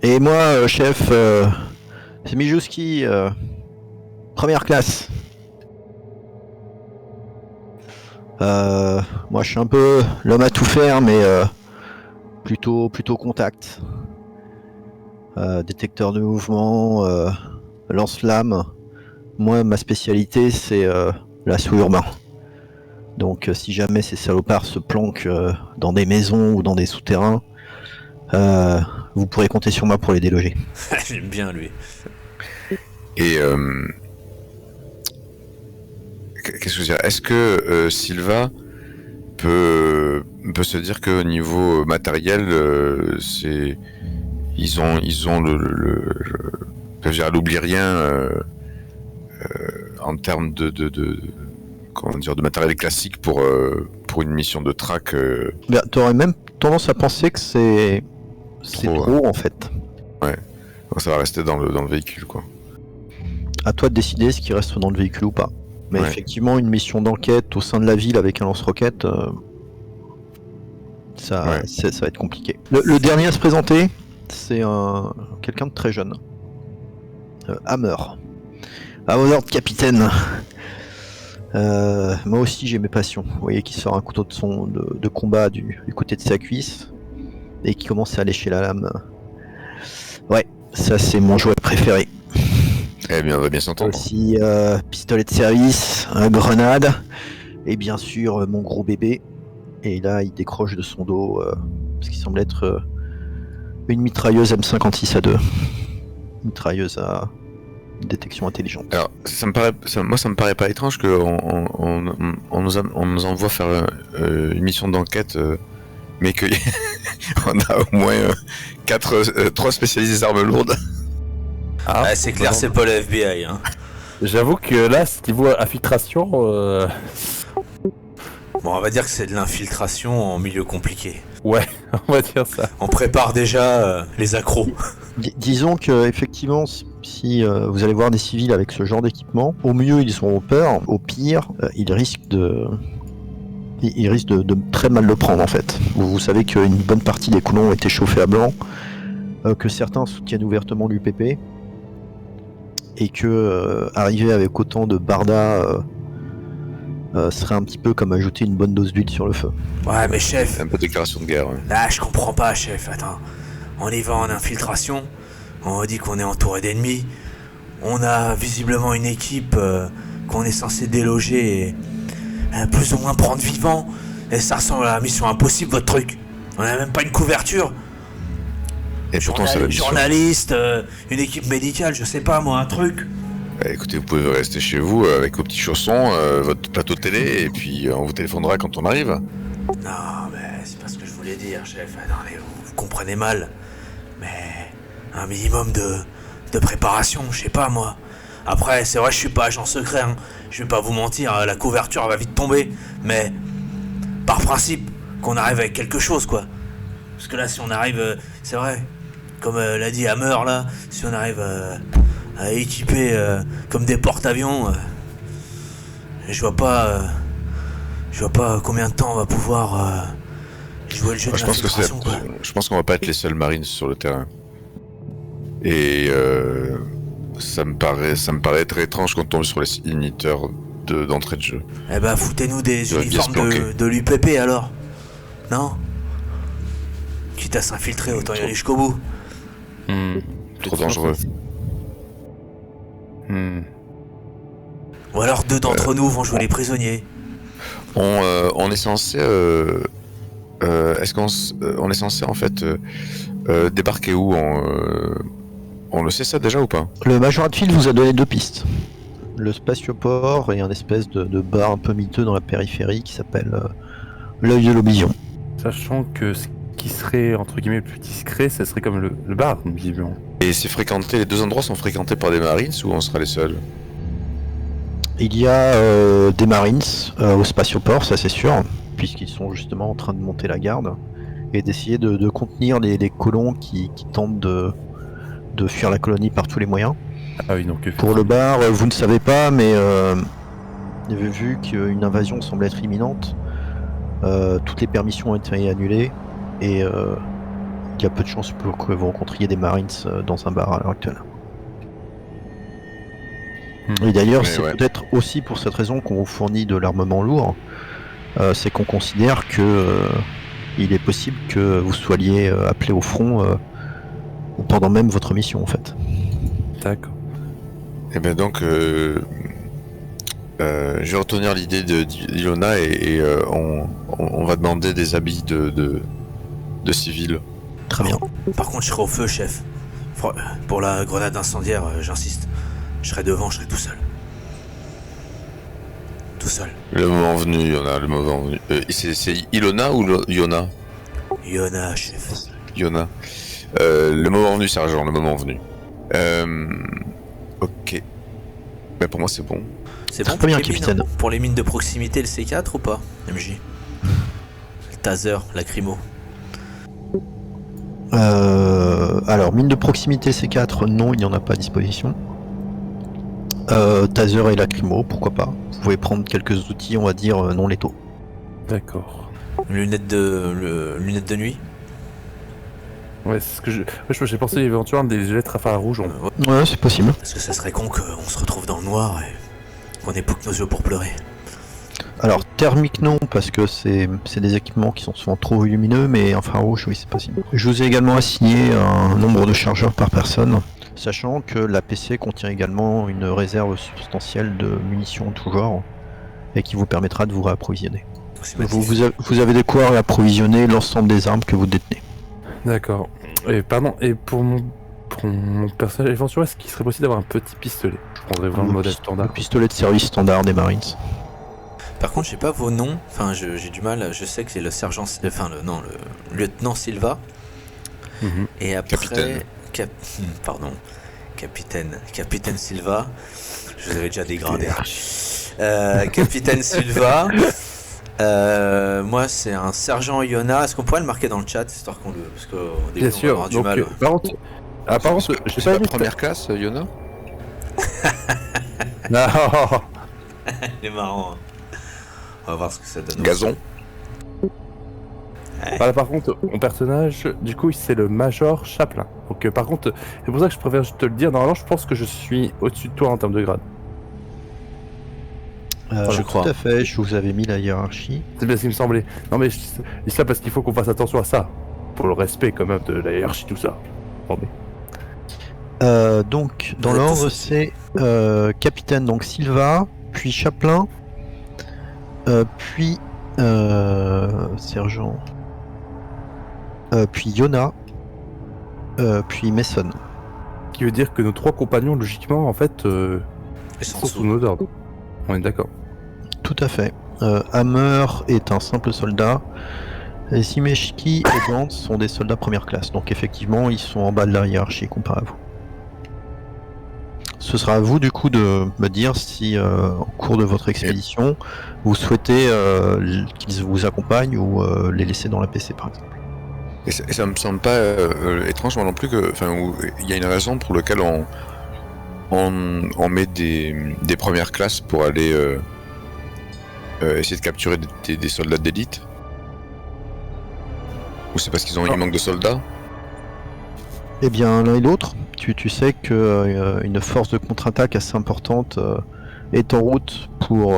E: Et moi, chef, c'est Mijouski, première classe. Moi, je suis un peu l'homme à tout faire, mais plutôt contact. Détecteur de mouvement, lance-flamme. Moi, ma spécialité, c'est l'assaut urbain. Donc, si jamais ces salopards se planquent dans des maisons ou dans des souterrains, vous pourrez compter sur moi pour les déloger.
C: J'aime bien, lui.
A: Et qu'est-ce que je veux dire? Est-ce que Silva peut se dire qu'au niveau matériel, c'est ils ont peuvent dire, elle oublie rien en termes comment dire, de matériel classique pour une mission de track.
E: Bah, t'aurais même tendance à penser que c'est
A: Trop,
E: trop en fait.
A: Ça va rester dans le véhicule, quoi.
E: À toi de décider ce qui reste dans le véhicule ou pas. Mais
A: Ouais.
E: effectivement, une mission d'enquête au sein de la ville avec un lance-roquette, ça va être compliqué. Le dernier à se présenter, c'est quelqu'un de très jeune. Hammer. À vos ordres, capitaine. Moi aussi j'ai mes passions. Vous voyez qu'il sort un couteau de combat du côté de sa cuisse et qui commence à lécher la lame. Ouais, ça c'est mon jouet préféré.
A: Eh bien, on va bien s'entendre.
E: Aussi pistolet de service, grenade et bien sûr mon gros bébé. Et là il décroche de son dos ce qui semble être une mitrailleuse M56 à 2. Mitrailleuse à détection intelligente.
A: Alors, moi, ça me paraît pas étrange qu'on nous envoie faire une mission d'enquête, mais qu'on a au moins 3 spécialistes des armes lourdes.
B: Ah,
C: Ouais, c'est clair, c'est pas le FBI, hein.
B: J'avoue que là, ce niveau infiltration,
C: Bon, on va dire que c'est de l'infiltration en milieu compliqué.
B: Ouais, on va dire ça.
C: On prépare déjà les accros.
E: Disons que effectivement, si vous allez voir des civils avec ce genre d'équipement, au mieux ils auront peur, au pire ils risquent de très mal le prendre en fait. Vous savez qu'une bonne partie des colons ont été chauffés à blanc, que certains soutiennent ouvertement l'UPP, et que arriver avec autant de bardas serait un petit peu comme ajouter une bonne dose d'huile sur le feu.
C: Ouais, mais chef,
A: Un peu de déclaration de guerre. Ouais.
C: là je comprends pas, chef. Attends, on y va en infiltration, on dit qu'on est entouré d'ennemis, on a visiblement une équipe qu'on est censé déloger et plus ou moins prendre vivant, et ça ressemble à la mission impossible votre truc. On a même pas une couverture.
A: Et pourtant, c'est la mission.
C: Journaliste, une équipe médicale, je sais pas moi, un truc.
A: Écoutez, vous pouvez rester chez vous avec vos petits chaussons, votre plateau de télé, et puis on vous téléphonera quand on arrive.
C: Non, mais c'est pas ce que je voulais dire, chef. Attendez, vous comprenez mal. Mais un minimum de préparation, je sais pas moi. Après, c'est vrai, je suis pas agent secret, hein. Je vais pas vous mentir, la couverture elle va vite tomber. Mais par principe, qu'on arrive avec quelque chose, quoi. Parce que là, si on arrive, c'est vrai, comme l'a dit Hammer là, si on arrive à équiper comme des porte-avions, je vois pas combien de temps on va pouvoir jouer le jeu de
A: Je pense
C: l'infiltration, quoi.
A: je pense qu'on va pas être les seuls Marines sur le terrain. Et ça me paraît très étrange quand on tombe sur les inhibiteurs d'entrée de jeu.
C: Eh ben, foutez-nous des
A: Ça va bien
C: uniformes
A: se planquer.
C: de l'UPP alors. Non? Quitte à s'infiltrer, autant y aller jusqu'au bout.
A: Trop dangereux.
C: Ou alors deux d'entre nous vont jouer les prisonniers.
A: On est censé... est-ce on est censé en fait débarquer où on le sait ça déjà ou pas?
E: Le Major Hatfield vous a donné 2 pistes. Le spatioport et un espèce de bar un peu miteux dans la périphérie qui s'appelle l'œil de l'Oblivion.
B: Sachant que ce qui serait entre guillemets le plus discret, ça serait comme le bar, visiblement.
A: Et c'est fréquenté, les deux endroits sont fréquentés par des Marines ou on sera les seuls?
E: Il y a des Marines au spatioport, ça c'est sûr, puisqu'ils sont justement en train de monter la garde et d'essayer de contenir les colons qui tentent de fuir la colonie par tous les moyens.
B: Ah oui, donc
E: Pour le bar, vous ne savez pas, mais vu qu'une invasion semble être imminente, toutes les permissions ont été annulées et il y a peu de chances pour que vous rencontriez des Marines dans un bar à l'heure actuelle. Et d'ailleurs,
A: Mais
E: c'est
A: ouais.
E: peut-être aussi pour cette raison qu'on vous fournit de l'armement lourd, c'est qu'on considère que il est possible que vous soyez appelé au front pendant même votre mission en fait.
B: D'accord.
A: Et bien donc, je vais retenir l'idée d'Ilona et on va demander des habits de civils.
E: Très bien.
C: Par contre, je serai au feu, chef. Pour la grenade incendiaire, j'insiste. Je serai devant, je serai tout seul. Tout seul.
A: Le moment venu, Ilona, le moment venu. C'est Ilona ou Iona?
C: Yona, chef.
A: Iona. Le moment venu, sergent, le moment venu. Ok. Mais pour moi, c'est bon.
C: C'est
E: Très
C: bon pour
E: bien,
C: les mines,
E: capitaine.
C: hein. Pour les mines de proximité, le C4 ou pas, MJ? Le taser, lacrymo.
E: Alors, mine de proximité C4, non, il n'y en a pas à disposition. Taser et lacrymo, pourquoi pas. Vous pouvez prendre quelques outils, on va dire, non létaux.
B: D'accord.
C: Lunettes de nuit.
B: Ouais, c'est ce que j'ai pensé éventuellement des gilets à rouge.
E: Ouais, c'est possible.
C: Parce que ça serait con qu'on se retrouve dans le noir et qu'on ait plus que nos yeux pour pleurer.
E: Alors, thermique non, parce que c'est des équipements qui sont souvent trop lumineux, mais infrarouge, oui, c'est possible. Je vous ai également assigné un nombre de chargeurs par personne, sachant que la PC contient également une réserve substantielle de munitions en tout genre, et qui vous permettra de vous réapprovisionner. Vous avez de quoi réapprovisionner l'ensemble des armes que vous détenez.
B: D'accord. Et pardon, et pour mon personnage éventuel, est-ce qu'il serait possible d'avoir un petit pistolet? Je prendrais vraiment le modèle
E: Le
B: standard.
E: pistolet de service standard des Marines.
C: Par contre, j'ai pas vos noms. Enfin, j'ai du mal. Je sais que c'est le sergent, le lieutenant Silva.
B: Mhm.
C: Et après,
A: Capitaine.
C: Capitaine Silva. Je vous avais déjà dégradé. Capitaine Silva. Moi, c'est un sergent Yona. Est-ce qu'on pourrait le marquer dans le chat, histoire qu'on le... Parce qu'au début,
B: Bien
C: on va
B: sûr.
C: avoir du
B: Donc,
C: mal.
B: par contre, j'ai
A: C'est
B: pas
A: la
B: vu
A: première classe, Yona?
B: Non.
C: Il est marrant. Hein. On va voir ce que ça donne.
A: Gazon.
B: Voilà, par contre, mon personnage, du coup, c'est le Major Chaplin. Donc, par contre, c'est pour ça que je préfère te le dire. Normalement, je pense que je suis au-dessus de toi en termes de grade.
C: Je crois.
E: Tout à fait, je vous avais mis la hiérarchie.
B: C'est bien ce qui me semblait. Non, mais je dis ça parce qu'il faut qu'on fasse attention à ça. Pour le respect, quand même, de la hiérarchie, tout ça. Attendez.
E: Donc, dans
C: Vous êtes
E: l'ordre,
C: tous-
E: c'est capitaine, donc Silva, puis Chaplin, puis sergent, puis Yona, puis Mason.
B: Ce qui veut dire que nos 3 compagnons, logiquement, en fait,
C: Ils sont
B: sont
C: sous.
B: sous nos ordres. On est d'accord.
E: Tout à fait. Hammer est un simple soldat. Et Simeshki et Gantz sont des soldats première classe. Donc effectivement, ils sont en bas de la hiérarchie comparé à vous. Ce sera à vous du coup de me dire si en cours de votre expédition, vous souhaitez qu'ils vous accompagnent ou les laisser dans la PC par exemple.
A: Et ça me semble pas étrange moi non plus que, enfin, il y a une raison pour laquelle on met des premières classes pour aller essayer de capturer des soldats d'élite. Ou c'est parce il manque de soldats?
E: Eh bien, l'un et l'autre, tu sais que une force de contre-attaque assez importante est en route pour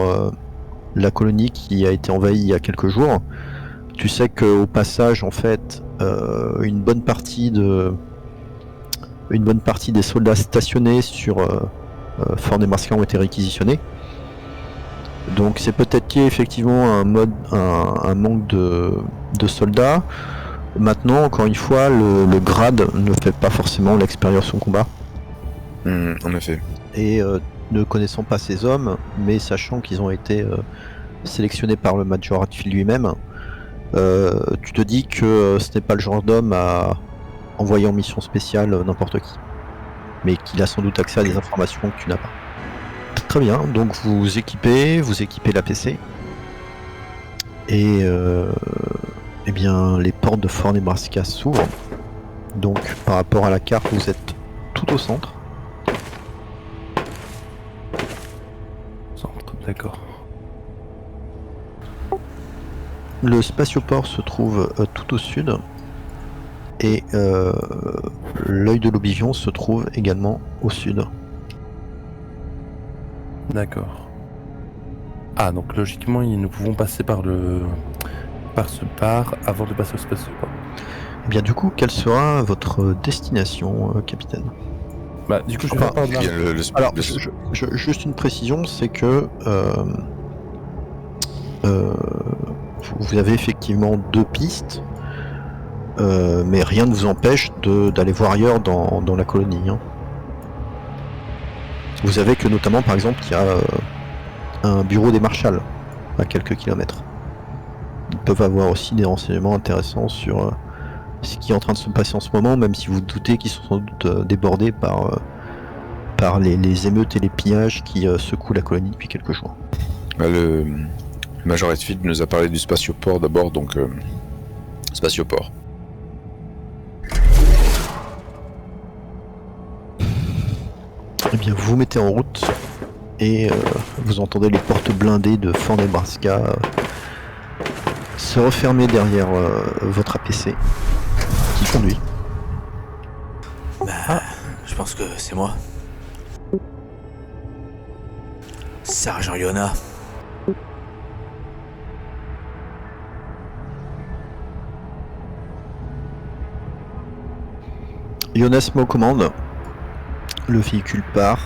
E: la colonie qui a été envahie il y a quelques jours. Tu sais qu'au passage, en fait, une bonne partie des soldats stationnés sur Fort Nebraska ont été réquisitionnés. Donc c'est peut-être qu'il y a effectivement un manque de soldats. Maintenant, encore une fois, le grade ne fait pas forcément l'expérience au combat.
A: En effet.
E: Et ne connaissant pas ces hommes, mais sachant qu'ils ont été sélectionnés par le Major Hatfield lui-même, tu te dis que ce n'est pas le genre d'homme à envoyer en mission spéciale n'importe qui. Mais qu'il a sans doute accès à des informations que tu n'as pas. Très bien, donc vous équipez la PC. Et eh bien, les portes de Fort Nebraska s'ouvrent. Donc, par rapport à la carte, vous êtes tout au centre.
B: Centre, d'accord.
E: Le spatioport se trouve tout au sud. Et l'œil de l'Oblivion se trouve également au sud.
B: D'accord. Ah, donc logiquement, nous pouvons passer par ce bar avant de passer au spatioport.
E: Eh bien, du coup, quelle sera votre destination, capitaine?
B: Bah, du coup, je vais
E: Enfin,
B: faire part de
A: Il y
B: la...
A: a le
E: Alors, juste une précision, c'est que vous avez effectivement 2 pistes, mais rien ne vous empêche d'aller voir ailleurs dans la colonie. Hein. Vous savez que notamment, par exemple, il y a un bureau des marshals à quelques kilomètres. Ils peuvent avoir aussi des renseignements intéressants sur ce qui est en train de se passer en ce moment, même si vous doutez qu'ils sont sans doute débordés par les émeutes et les pillages qui secouent la colonie depuis quelques jours.
A: le Major Redfield nous a parlé du spatioport d'abord, donc spatioport.
E: Eh bien, vous vous mettez en route et vous entendez les portes blindées de Fort Nebraska se refermer derrière votre APC qui conduit.
C: Je pense que c'est moi. Sergent Yona.
E: Jonas me commande. Le véhicule part,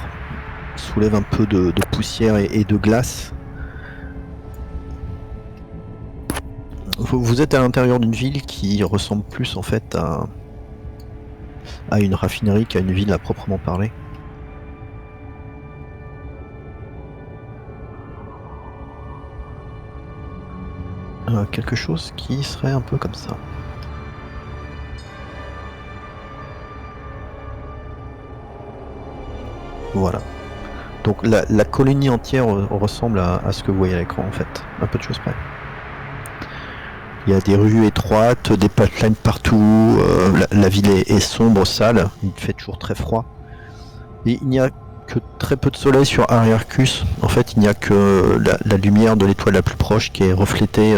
E: soulève un peu de poussière et de glace. Vous êtes à l'intérieur d'une ville qui ressemble plus en fait à une raffinerie qu'à une ville à proprement parler. Quelque chose qui serait un peu comme ça. Voilà. Donc la colonie entière ressemble à ce que vous voyez à l'écran en fait, un peu de choses près. Il y a des rues étroites, des pipelines partout, la ville est sombre, sale, il fait toujours très froid. Et il n'y a que très peu de soleil sur Ariarchus. En fait, il n'y a que la lumière de l'étoile la plus proche qui est reflétée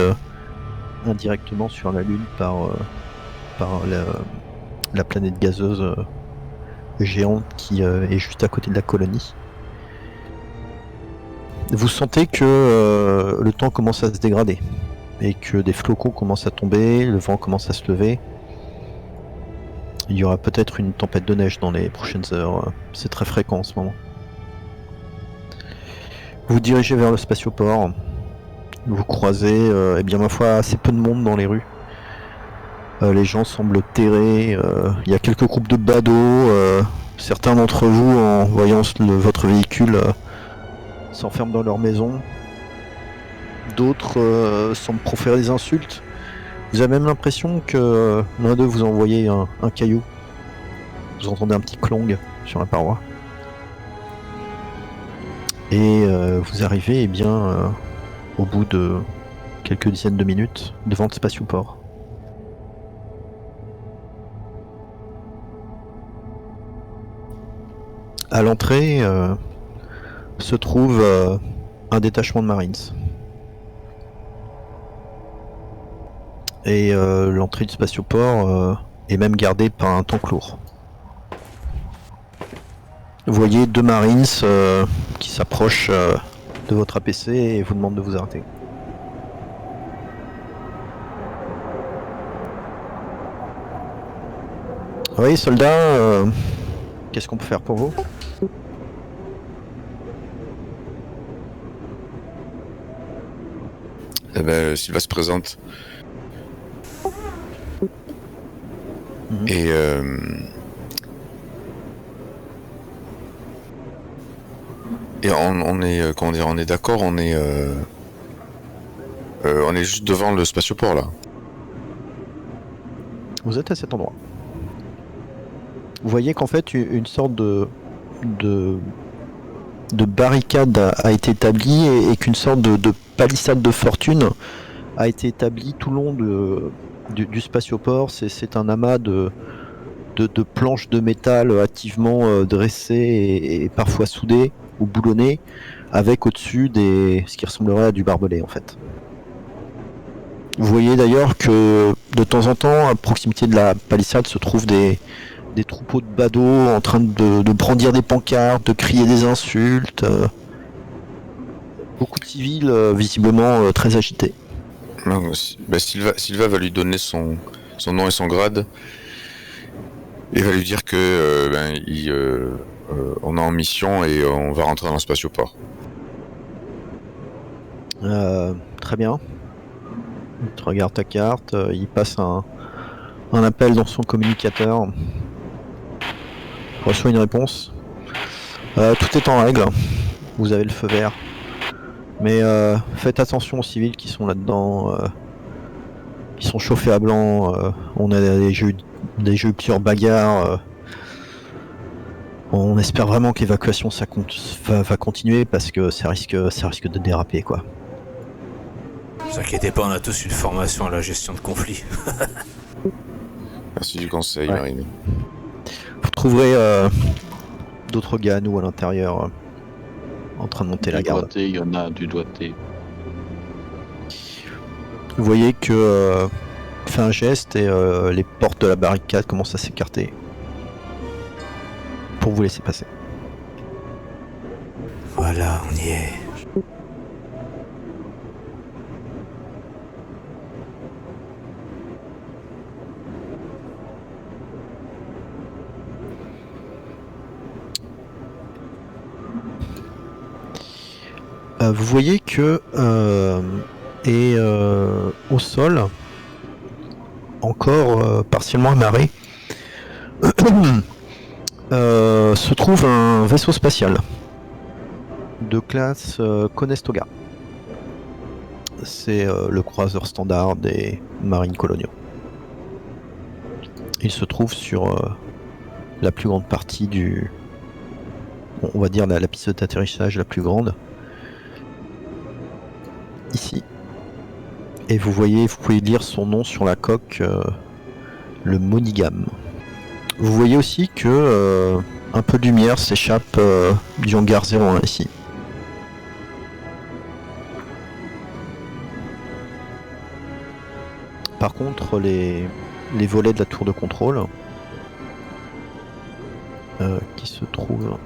E: indirectement sur la Lune par la planète gazeuse géante qui est juste à côté de la colonie. Vous sentez que le temps commence à se dégrader et que des flocons commencent à tomber, le vent commence à se lever. Il y aura peut-être une tempête de neige dans les prochaines heures. C'est très fréquent en ce moment. Vous vous dirigez vers le spatioport. Vous croisez, eh bien ma foi, assez peu de monde dans les rues. Les gens semblent terrés. Il y a quelques groupes de badauds. Certains d'entre vous, en voyant votre véhicule, s'enferment dans leur maison. D'autres semblent proférer des insultes. Vous avez même l'impression que l'un d'eux vous a envoyé un caillou. Vous entendez un petit clong sur la paroi. Et vous arrivez au bout de quelques dizaines de minutes devant le spatioport. À l'entrée se trouve un détachement de Marines. Et l'entrée du spatioport est même gardée par un tank lourd. Vous voyez 2 Marines qui s'approchent de votre APC et vous demandent de vous arrêter. Oui, soldats, qu'est-ce qu'on peut faire pour vous?
A: Eh ben, Sylvain se présente. Et on est comment dire, on est d'accord, on est juste devant le spatioport là.
E: Vous êtes à cet endroit. Vous voyez qu'en fait une sorte de barricade a été établie et qu'une sorte de palissade de fortune a été établie tout le long du spatioport. C'est un amas de planches de métal activement dressées et parfois soudées ou boulonnées, avec au-dessus ce qui ressemblerait à du barbelé en fait. Vous voyez d'ailleurs que de temps en temps, à proximité de la palissade, se trouvent des troupeaux de badauds en train de brandir des pancartes, de crier des insultes. Beaucoup de civils visiblement très agités.
A: Sylvain va lui donner son nom et son grade et va lui dire que on est en mission et on va rentrer dans le spatioport.
E: Très bien. Tu regardes ta carte, il passe un appel dans son communicateur. Reçoit une réponse. Tout est en règle. Vous avez le feu vert. Mais faites attention aux civils qui sont là-dedans. Ils sont chauffés à blanc. On a déjà eu plusieurs bagarres. On espère vraiment que l'évacuation va continuer parce que ça risque de déraper quoi.
C: Ne vous inquiétez pas, on a tous une formation à la gestion de conflits.
A: Merci du conseil,
E: Ouais.
A: Marine.
E: Vous trouverez d'autres gars à nous à l'intérieur en train de monter la garde.
D: Il y en a du doigté.
E: Vous voyez que fait un geste et les portes de la barricade commencent à s'écarter pour vous laisser passer.
C: Voilà, on y est.
E: Vous voyez que au sol, encore partiellement amarré, se trouve un vaisseau spatial de classe Conestoga. C'est le croiseur standard des marines coloniaux. Il se trouve sur la plus grande partie on va dire la piste d'atterrissage la plus grande. Ici. Et vous pouvez lire son nom sur la coque, le monigame. Vous voyez aussi que un peu de lumière s'échappe du hangar 01 ici. Par contre, les volets de la tour de contrôle, qui se trouvent,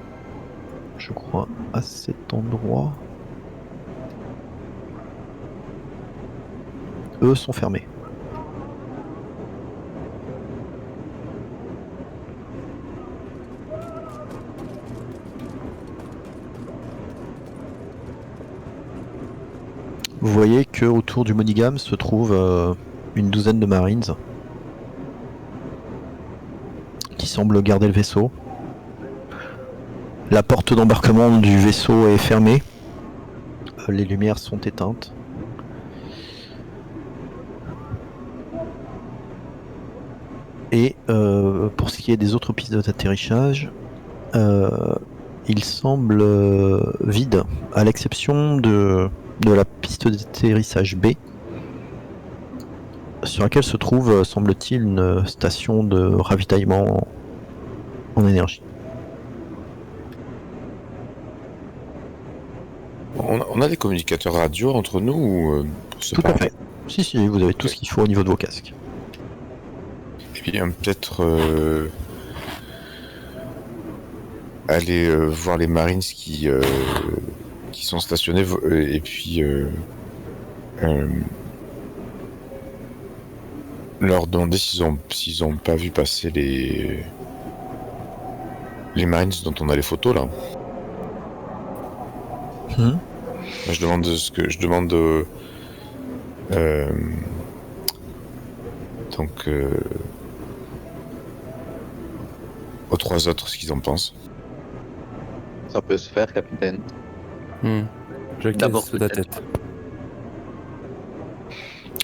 E: je crois, à cet endroit, eux sont fermés. Vous voyez que autour du monigame se trouve une douzaine de marines qui semblent garder le vaisseau. La porte d'embarquement du vaisseau est fermée. Les lumières sont éteintes. Et pour ce qui est des autres pistes d'atterrissage, il semble vide, à l'exception de la piste d'atterrissage B, sur laquelle se trouve, semble-t-il, une station de ravitaillement en énergie.
A: On a des communicateurs radio entre nous ou pour se
E: Tout à
A: parler
E: fait. Si, vous avez tout ce qu'il faut au niveau de vos casques.
A: Et bien peut-être aller voir les Marines qui sont stationnés et puis leur demander s'ils ont pas vu passer les Marines dont on a les photos là. Je demande donc aux trois autres ce qu'ils en pensent.
D: Ça peut se faire, capitaine.
B: Je
D: D'abord,
B: casse sous ta tête.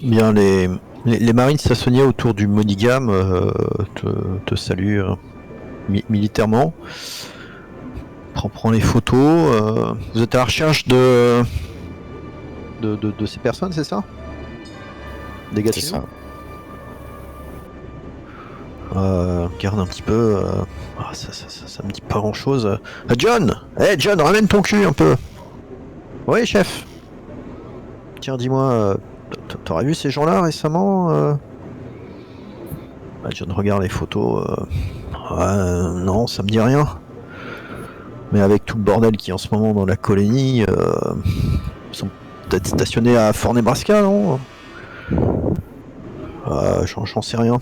E: Bien, les marines stationnées autour du monigame te saluent militairement. Prends les photos. Vous êtes à la recherche de ces personnes, c'est ça? Des gars,
A: C'est ça.
E: Regarde un petit peu. Ça me dit pas grand chose. John! John, ramène ton cul un peu! Oui, chef! Tiens, dis-moi, t'aurais vu ces gens-là récemment? John regarde les photos. Non, ça me dit rien. Mais avec tout le bordel qui est en ce moment dans la colonie, ils sont peut-être stationnés à Fort Nebraska, non? J'en sais rien.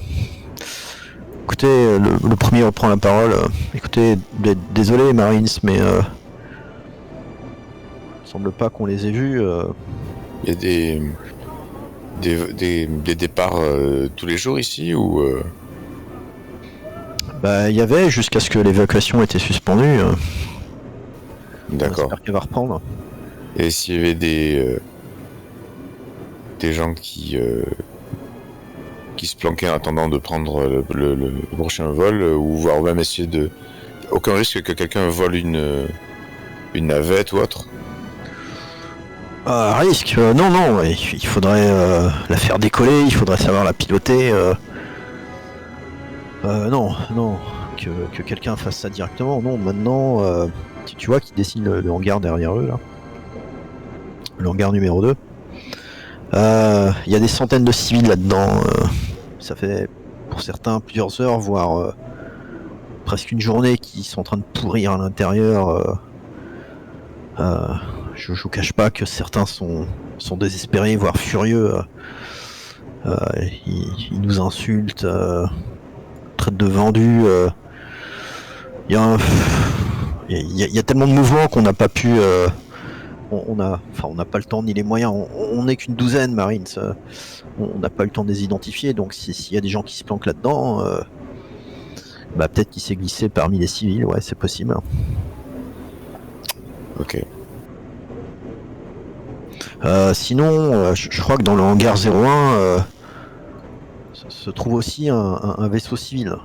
E: Écoutez, le premier reprend la parole. Écoutez, désolé Marines, mais il semble pas qu'on les ait vus.
A: Il y a des départs tous les jours ici ou
E: Il y avait jusqu'à ce que l'évacuation était suspendue.
A: D'accord.
E: J'espère qu'elle va reprendre.
A: Et s'il y avait des gens qui se planquaient en attendant de prendre le prochain vol, ou voire même essayer de... Aucun risque que quelqu'un vole une navette ou autre?
E: Risque non, il faudrait la faire décoller, il faudrait savoir la piloter. Non, que quelqu'un fasse ça directement. Non, maintenant, tu vois qu'ils dessinent le hangar derrière eux, là. Le hangar numéro 2. Il y a des centaines de civils là-dedans. Ça fait, pour certains, plusieurs heures, voire presque une journée, qui sont en train de pourrir à l'intérieur. Je vous cache pas que certains sont désespérés, voire furieux. Ils nous insultent, traitent de vendus. Il y a tellement de mouvements qu'on n'a pas pu... on n'a pas le temps ni les moyens. On n'est qu'une douzaine, Marines. On n'a pas eu le temps de les identifier. Donc s'il y a des gens qui se planquent là-dedans, peut-être qu'il s'est glissé parmi les civils. Ouais, c'est possible.
A: Ok.
E: Sinon, je crois que dans le hangar 01 se trouve aussi un vaisseau civil.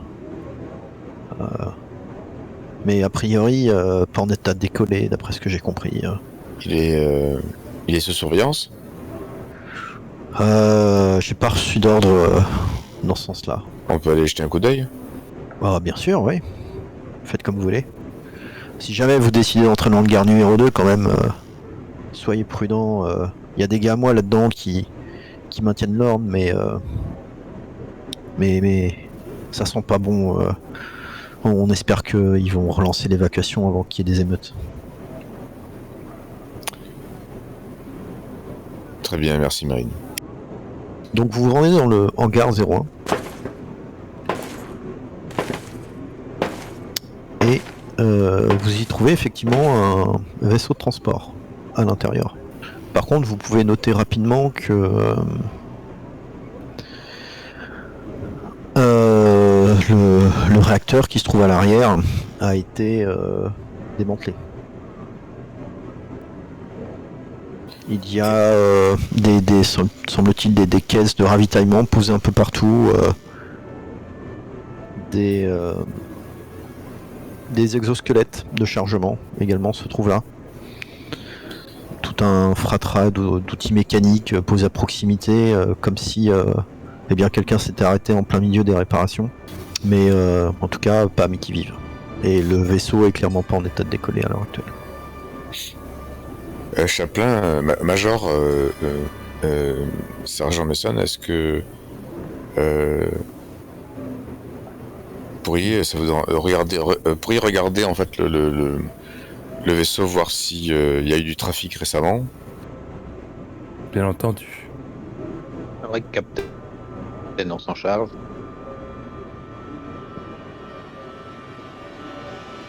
E: Mais a priori, pas en état de décoller, d'après ce que j'ai compris.
A: Il est sous surveillance?
E: J'ai pas reçu d'ordre dans ce sens-là.
A: On peut aller jeter un coup d'œil.
E: Ah, bien sûr, oui. Faites comme vous voulez. Si jamais vous décidez d'entrer dans le gare numéro 2, quand même, soyez prudents. Il y a des gars à moi là-dedans qui maintiennent l'ordre, mais ça sent pas bon. On espère qu'ils vont relancer l'évacuation avant qu'il y ait des émeutes.
A: Très bien, merci Marine.
E: Donc vous vous rendez dans le hangar 01. Et vous y trouvez effectivement un vaisseau de transport à l'intérieur. Par contre, vous pouvez noter rapidement que le réacteur qui se trouve à l'arrière a été démantelé. Il y a semble-t-il des caisses de ravitaillement posées un peu partout, des exosquelettes de chargement également se trouvent là. Tout un fratras d'outils mécaniques posés à proximité, comme si eh bien quelqu'un s'était arrêté en plein milieu des réparations. Mais en tout cas, pas amis qui vivent. Et le vaisseau est clairement pas en état de décoller à l'heure actuelle.
A: Chaplain, Major, Sergent Mason, est-ce que pourriez regarder en fait le vaisseau, voir s'il y a eu du trafic récemment?
B: Bien entendu.
D: Ouais, capitaine, on s'en charge.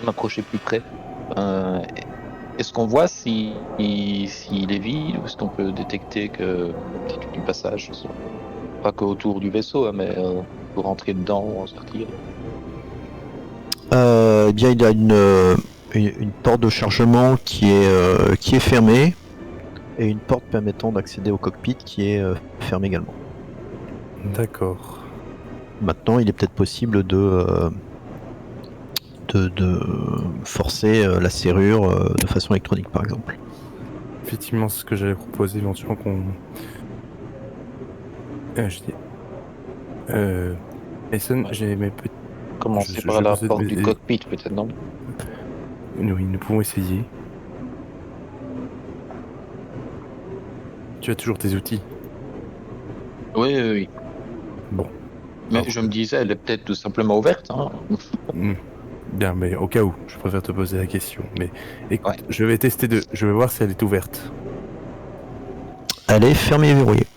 D: M'approcher plus près. Est-ce qu'on voit s'il est vide, ou est-ce qu'on peut détecter que du passage, pas qu'autour du vaisseau, mais pour rentrer dedans ou en sortir?
E: Eh bien, il y a une porte de chargement qui est fermée, et une porte permettant d'accéder au cockpit qui est fermée également.
B: D'accord.
E: Maintenant, il est peut-être possible de forcer la serrure de façon électronique, par exemple.
B: Effectivement, c'est ce que j'avais proposé éventuellement qu'on... je dis... Mason, j'ai mes petits...
D: Commencer
B: Je
D: par la
B: possède
D: porte
B: mes-
D: du cockpit, peut-être, non?
B: nous pouvons essayer. Tu as toujours tes outils.
D: Oui, oui, oui.
B: Bon.
D: Mais
B: Alors,
D: je me disais, elle est peut-être tout simplement ouverte, hein.
B: Bien, mais au cas où, je préfère te poser la question. Mais écoute,
D: Ouais.
B: je vais tester je vais voir si elle est ouverte.
E: Elle est fermée et verrouillée.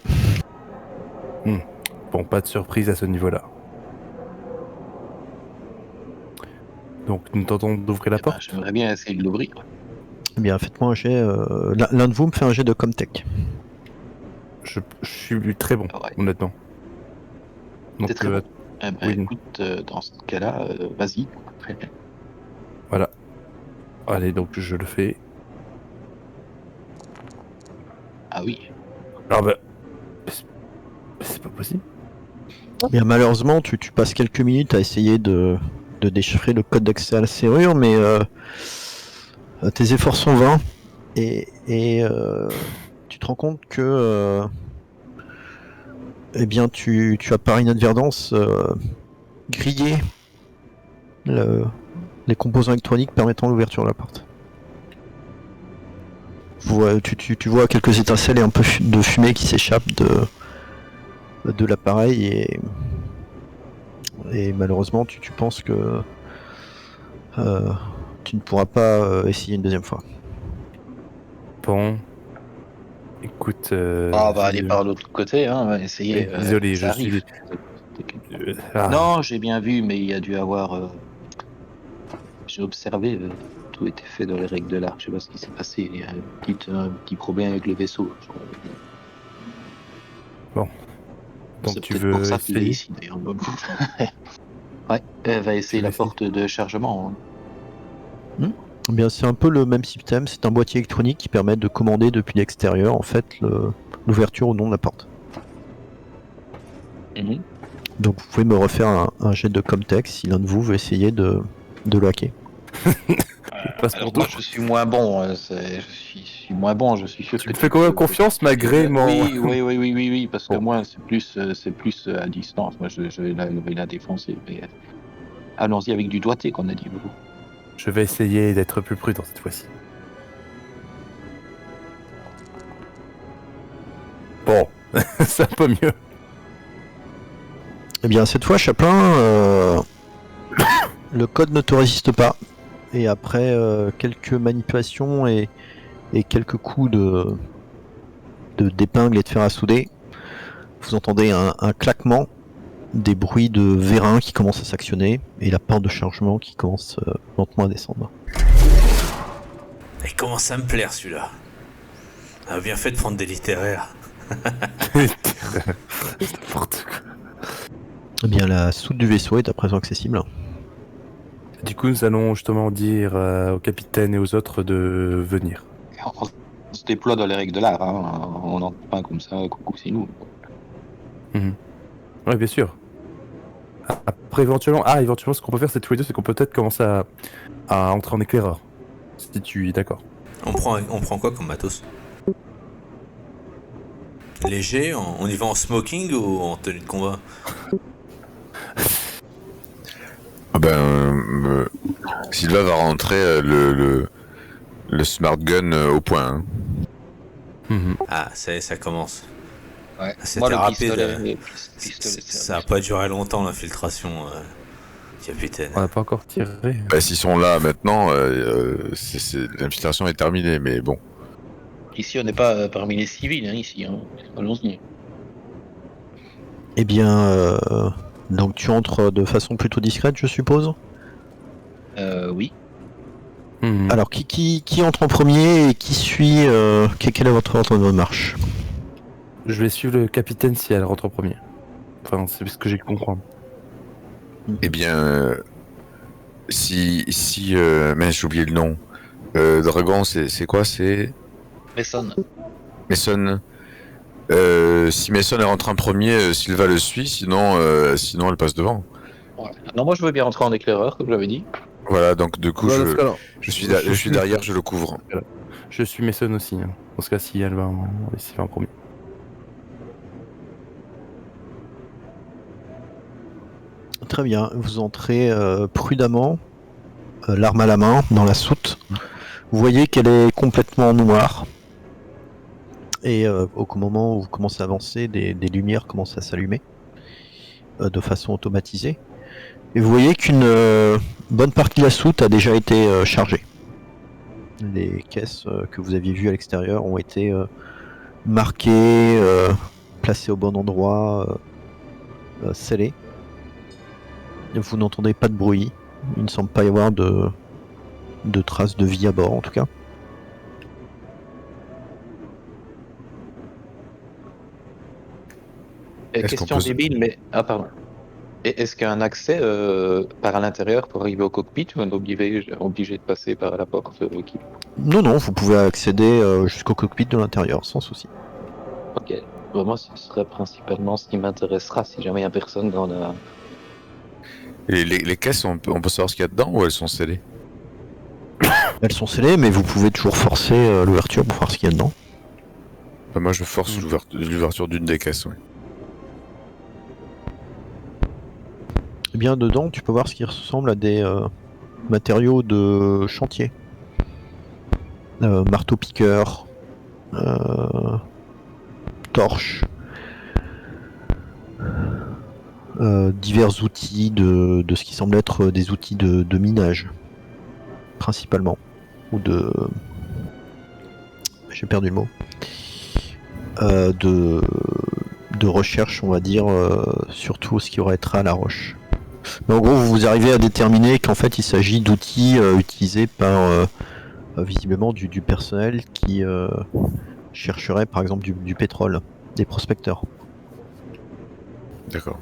B: Bon, pas de surprise à ce niveau-là. Donc, nous tentons d'ouvrir la
D: Eh ben,
B: porte.
D: j'aimerais bien essayer de l'ouvrir.
E: Eh bien, faites-moi un jet. L'un de vous me fait un jet de Comtech.
B: Je suis très bon,
D: Ouais.
B: honnêtement. Donc,
D: T'es très bon. Eh ben,
B: oui.
D: écoute, dans ce cas-là, vas-y.
B: voilà. Allez, donc je le fais.
D: Ah oui.
B: Alors, bah... C'est pas possible.
E: Eh bien, malheureusement, tu passes quelques minutes à essayer de déchiffrer le code d'accès à la serrure, mais tes efforts sont vains, et tu te rends compte que eh bien, tu as par inadvertance grillé les composants électroniques permettant l'ouverture de la porte. Tu vois quelques étincelles et un peu de fumée qui s'échappe de l'appareil, et malheureusement tu penses que tu ne pourras pas essayer une deuxième fois.
B: Bon. Écoute...
D: On va aller par l'autre côté, hein, on va essayer.
B: Désolé,
D: ça
B: je
D: arrive.
B: suis...
D: Non, j'ai bien vu, mais il y a dû avoir. J'ai observé, tout était fait dans les règles de l'art. Je sais pas ce qui s'est passé. Il y a un petit problème avec le vaisseau.
B: Bon. Donc
D: C'est
B: tu
D: peut-être
B: veux
D: pour ça qu'il est
B: essayer
D: ici, d'ailleurs. Ouais, elle va essayer la
B: essayer.
D: porte de chargement. Hein.
E: Eh bien, c'est un peu le même système. C'est un boîtier électronique qui permet de commander depuis l'extérieur en fait l'ouverture ou non de la porte.
D: Mhm.
E: Donc vous pouvez me refaire un jet de Comtech si l'un de vous veut essayer de le hacker.
B: Passe
D: Alors
B: pour
D: moi
B: tout.
D: je suis moins bon, je suis moins bon, je suis sûr
B: Tu
D: que
B: me fais quand même confiance malgré mon...
D: Oui, parce que
B: Bon.
D: moi c'est plus à distance, moi je vais la défoncer. Mais, allons-y avec du doigté qu'on a dit vous.
B: Je vais essayer d'être plus prudent cette fois-ci. Bon, c'est un peu mieux.
E: Eh bien, cette fois, Chaplin, le code ne te résiste pas. Et après quelques manipulations et quelques coups d'épingle et de fer à souder, vous entendez un claquement, des bruits de vérin qui commencent à s'actionner et la porte de chargement qui commence lentement à descendre.
C: Il commence à me plaire celui-là. On a bien fait de prendre des littéraires.
B: N'importe quoi.
E: Eh bien, la soute du vaisseau est à présent accessible.
B: Du coup, nous allons justement dire au capitaine et aux autres de venir.
D: On se déploie dans les règles de l'art, hein. On n'entre pas comme ça, coucou c'est nous.
B: Oui, bien sûr. Après, éventuellement, ce qu'on peut faire, c'est tous les deux, c'est qu'on peut peut-être commencer à entrer en éclaireur. Si tu es d'accord.
C: On prend quoi comme matos? Léger, on y va en smoking ou en tenue de combat?
A: Ah ben, Sylvain va rentrer le smart gun au point. Hein.
C: Ah, ça commence.
D: Ouais.
C: C'était
D: Moi le
C: rapide.
D: pistolet,
C: Ça a pas duré longtemps l'infiltration, capitaine.
B: On n'a pas encore tiré.
A: Bah, s'ils sont là maintenant, l'infiltration est terminée, mais bon.
D: Ici on n'est pas parmi les civils, hein, ici. Hein. Allons-y.
E: Eh bien, donc tu entres de façon plutôt discrète, je suppose.
D: Oui.
E: Alors, qui entre en premier et qui suit quel est votre ordre de marche?
B: Je vais suivre le capitaine si elle rentre en premier. Enfin, c'est ce que j'ai compris.
A: Eh bien, mais j'ai oublié le nom. Dragon, c'est quoi? C'est
D: Mason.
A: Mason. Si Mason elle rentre en premier, Sylva le suit, sinon elle passe devant.
D: Ouais. Non, moi je veux bien rentrer en éclaireur, comme j'avais dit.
A: Voilà, donc du coup,
B: Voilà,
A: je suis derrière, je le couvre.
B: Je suis Mason aussi. Hein. Dans ce cas, si elle va en premier.
E: Très bien, vous entrez prudemment, l'arme à la main, dans la soute. Vous voyez qu'elle est complètement noire. Et au moment où vous commencez à avancer, des lumières commencent à s'allumer de façon automatisée. Et vous voyez qu'une bonne partie de la soute a déjà été chargée. Les caisses que vous aviez vues à l'extérieur ont été marquées, placées au bon endroit, scellées. Vous n'entendez pas de bruit. Il ne semble pas y avoir de traces de vie à bord en tout cas.
D: Question débile, mais... Ah, pardon. Est-ce qu'il y a un accès par à l'intérieur pour arriver au cockpit ou on est obligé de passer par la porte qui...
E: Non, vous pouvez accéder jusqu'au cockpit de l'intérieur sans souci.
D: Ok. Moi, ce serait principalement ce qui m'intéressera si jamais il n'y a personne dans la...
A: Et les caisses, on peut savoir ce qu'il y a dedans ou elles sont scellées?
E: Elles sont scellées, mais vous pouvez toujours forcer l'ouverture pour voir ce qu'il y a dedans.
A: Bah, moi, je force l'ouverture d'une des caisses, ouais.
E: Eh bien, dedans, tu peux voir ce qui ressemble à des matériaux de chantier. Marteau-piqueur, torches, divers outils de ce qui semble être des outils de minage, principalement. Ou de... J'ai perdu le mot. De recherche, on va dire, sur tout ce qui aurait trait à la roche. Mais en gros, vous arrivez à déterminer qu'en fait, il s'agit d'outils utilisés par visiblement du personnel qui chercherait par exemple du pétrole, des prospecteurs.
A: D'accord.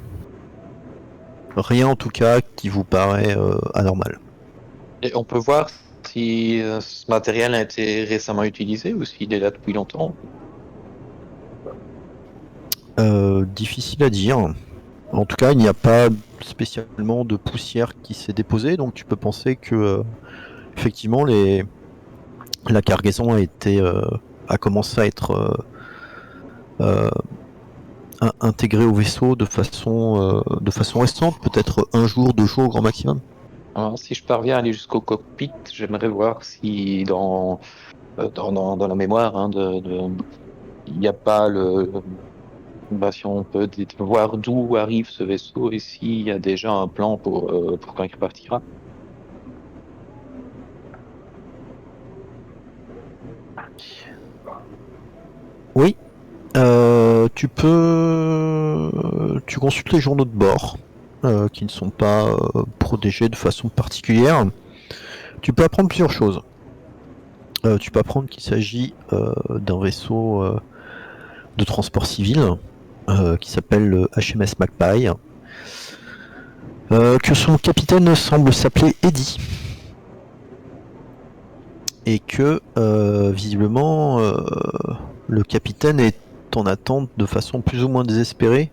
E: Rien en tout cas qui vous paraît anormal.
D: Et on peut voir si ce matériel a été récemment utilisé ou s'il est là depuis longtemps.
E: Difficile à dire. En tout cas, il n'y a pas spécialement de poussière qui s'est déposée, donc tu peux penser que effectivement, la cargaison a commencé à être intégrée au vaisseau de façon récente, peut-être 1 jour, 2 jours grand maximum.
D: Alors, si je parviens à aller jusqu'au cockpit, j'aimerais voir si dans la mémoire, hein, il n'y a pas si on peut voir d'où arrive ce vaisseau et s'il y a déjà un plan pour quand il partira.
E: Oui, tu consultes les journaux de bord, qui ne sont pas protégés de façon particulière. Tu peux apprendre plusieurs choses. Tu peux apprendre qu'il s'agit d'un vaisseau de transport civil qui s'appelle le HMS Magpie, que son capitaine semble s'appeler Eddie, et que visiblement le capitaine est en attente de façon plus ou moins désespérée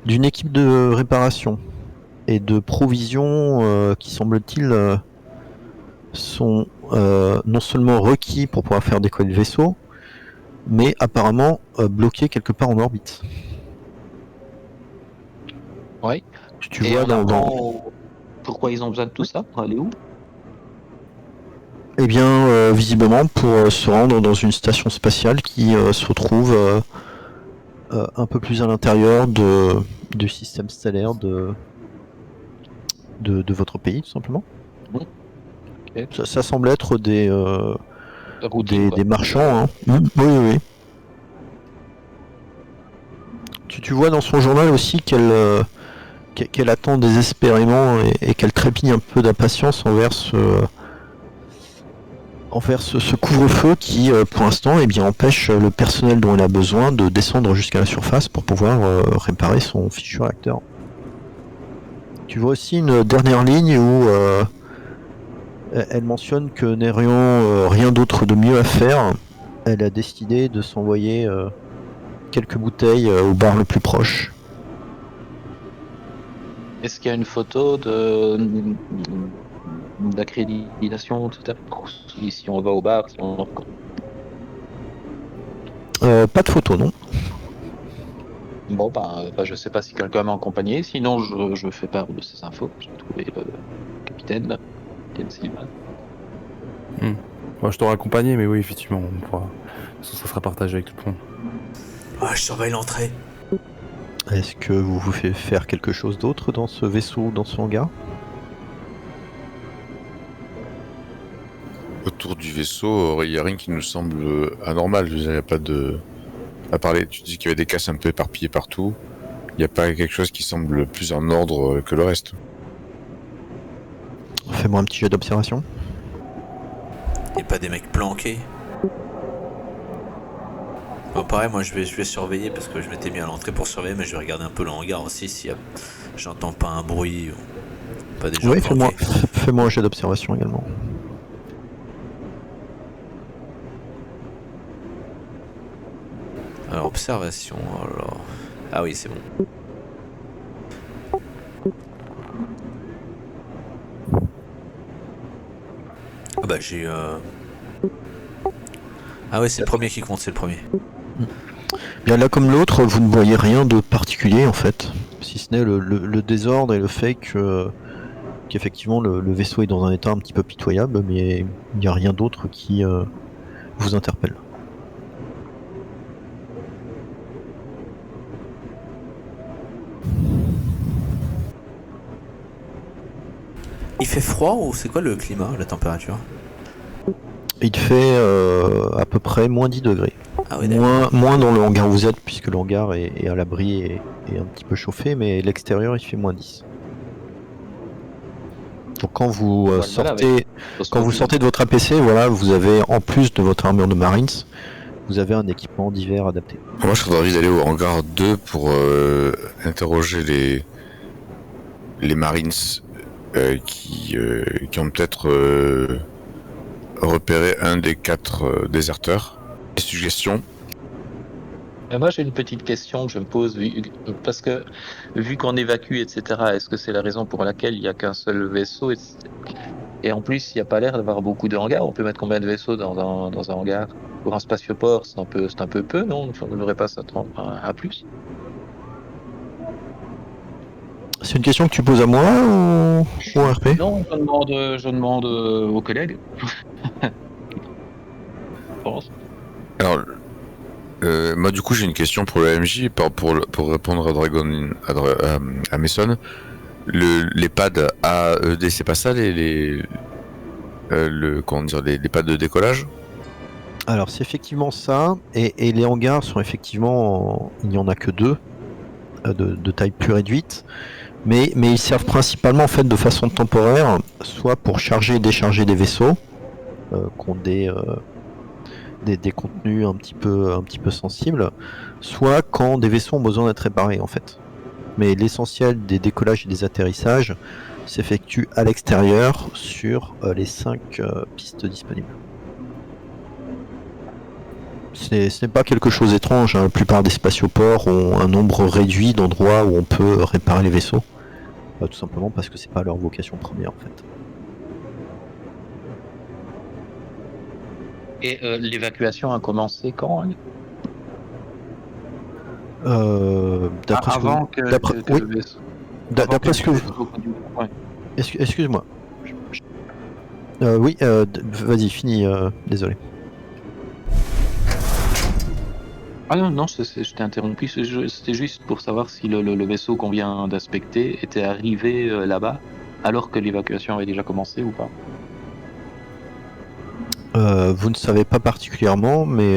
E: d'une équipe de réparation et de provisions qui semble-t-il sont non seulement requis pour pouvoir faire décoller le vaisseau, mais apparemment bloqués quelque part en orbite.
D: Oui.
E: Tu vois
D: pourquoi ils ont besoin de tout ça pour aller où?
E: Eh bien, visiblement pour se rendre dans une station spatiale qui se trouve un peu plus à l'intérieur du système stellaire de votre pays, tout simplement.
D: Okay.
E: Ça semble être des marchands. Hein. Oui. Tu vois dans son journal aussi qu'elle attend désespérément et qu'elle trépigne un peu d'impatience envers ce couvre-feu qui, pour l'instant, empêche le personnel dont elle a besoin de descendre jusqu'à la surface pour pouvoir réparer son fichu réacteur. Tu vois aussi une dernière ligne où elle mentionne que n'ayant rien d'autre de mieux à faire, elle a décidé de s'envoyer quelques bouteilles au bar le plus proche.
D: Est-ce qu'il y a une photo d'accréditation, etc. Si on va au bar, si on...
E: Pas de photo, non.
D: Bon, je sais pas si quelqu'un m'a accompagné, sinon je fais part de ces infos. J'ai trouvé le capitaine Sylvain.
B: Moi, je t'aurais accompagné, mais oui, effectivement, on pourra... ça sera partagé avec tout le monde.
C: Ah, je surveille l'entrée.
E: Est-ce que vous faites faire quelque chose d'autre dans ce vaisseau, dans ce hangar?
A: Autour du vaisseau, il n'y a rien qui nous semble anormal. Il n'y a pas de... À parler, tu dis qu'il y avait des casses un peu éparpillées partout. Il n'y a pas quelque chose qui semble plus en ordre que le reste.
E: Fais-moi un petit jet d'observation.
C: Et pas des mecs planqués. Bon, pareil, moi je vais surveiller parce que je m'étais mis à l'entrée pour surveiller, mais je vais regarder un peu le hangar aussi si j'entends pas un bruit ou pas des gens planqués.
E: Fais-moi un jet d'observation également.
C: Alors, observation, alors... Ah oui, c'est bon. Ah bah j'ai... Ah oui, c'est le premier qui compte, c'est le premier.
E: Bien là comme l'autre, vous ne voyez rien de particulier en fait, si ce n'est le désordre et le fait qu'effectivement le vaisseau est dans un état un petit peu pitoyable, mais il n'y a rien d'autre qui vous interpelle.
C: Il fait froid ou c'est quoi le climat, la température?
E: Il fait à peu près moins 10 degrés.
C: Ah oui,
E: moins dans le hangar où vous êtes, puisque le hangar est à l'abri et un petit peu chauffé, mais l'extérieur il fait moins 10. Donc quand vous sortez de votre APC, voilà, vous avez en plus de votre armure de Marines, vous avez un équipement divers adapté.
A: Moi, je serais envie d'aller au hangar 2 pour interroger les Marines qui ont peut-être repéré un des 4 déserteurs. Des suggestions?
D: Moi, j'ai une petite question que je me pose, parce que vu qu'on évacue, etc., est-ce que c'est la raison pour laquelle il n'y a qu'un seul vaisseau? Et en plus, il n'y a pas l'air d'avoir beaucoup de hangars. On peut mettre combien de vaisseaux dans un hangar? Pour un spatioport, c'est un peu peu, non? On ne devrait pas s'attendre à plus.
E: C'est une question que tu poses à moi ou à RP?
D: Non, je demande aux collègues. Je pense.
A: Alors, moi du coup j'ai une question pour le MJ, pour répondre à Dragon, à Mason. Les pads AED, c'est pas ça comment dire, les pads de décollage?
E: Alors c'est effectivement ça, et les hangars sont effectivement, il n'y en a que 2, de taille plus réduite, mais ils servent principalement en fait de façon temporaire, soit pour charger et décharger des vaisseaux, qui ont des contenus un petit peu sensibles, soit quand des vaisseaux ont besoin d'être réparés en fait. Mais l'essentiel des décollages et des atterrissages s'effectue à l'extérieur sur les 5 pistes disponibles. Ce n'est pas quelque chose d'étrange, hein. La plupart des spatioports ont un nombre réduit d'endroits où on peut réparer les vaisseaux. Tout simplement parce que c'est pas leur vocation première en fait.
D: Et l'évacuation a commencé quand?
E: D'après ce que-
D: Avant que
E: oui.
D: le vaisseau.
E: D'après ce que...
D: Ouais.
E: Excuse-moi. Oui, vas-y, finis, désolé.
D: Ah non, je t'ai interrompu. C'était juste pour savoir si le vaisseau qu'on vient d'inspecter était arrivé là-bas alors que l'évacuation avait déjà commencé ou pas.
E: Vous ne savez pas particulièrement, mais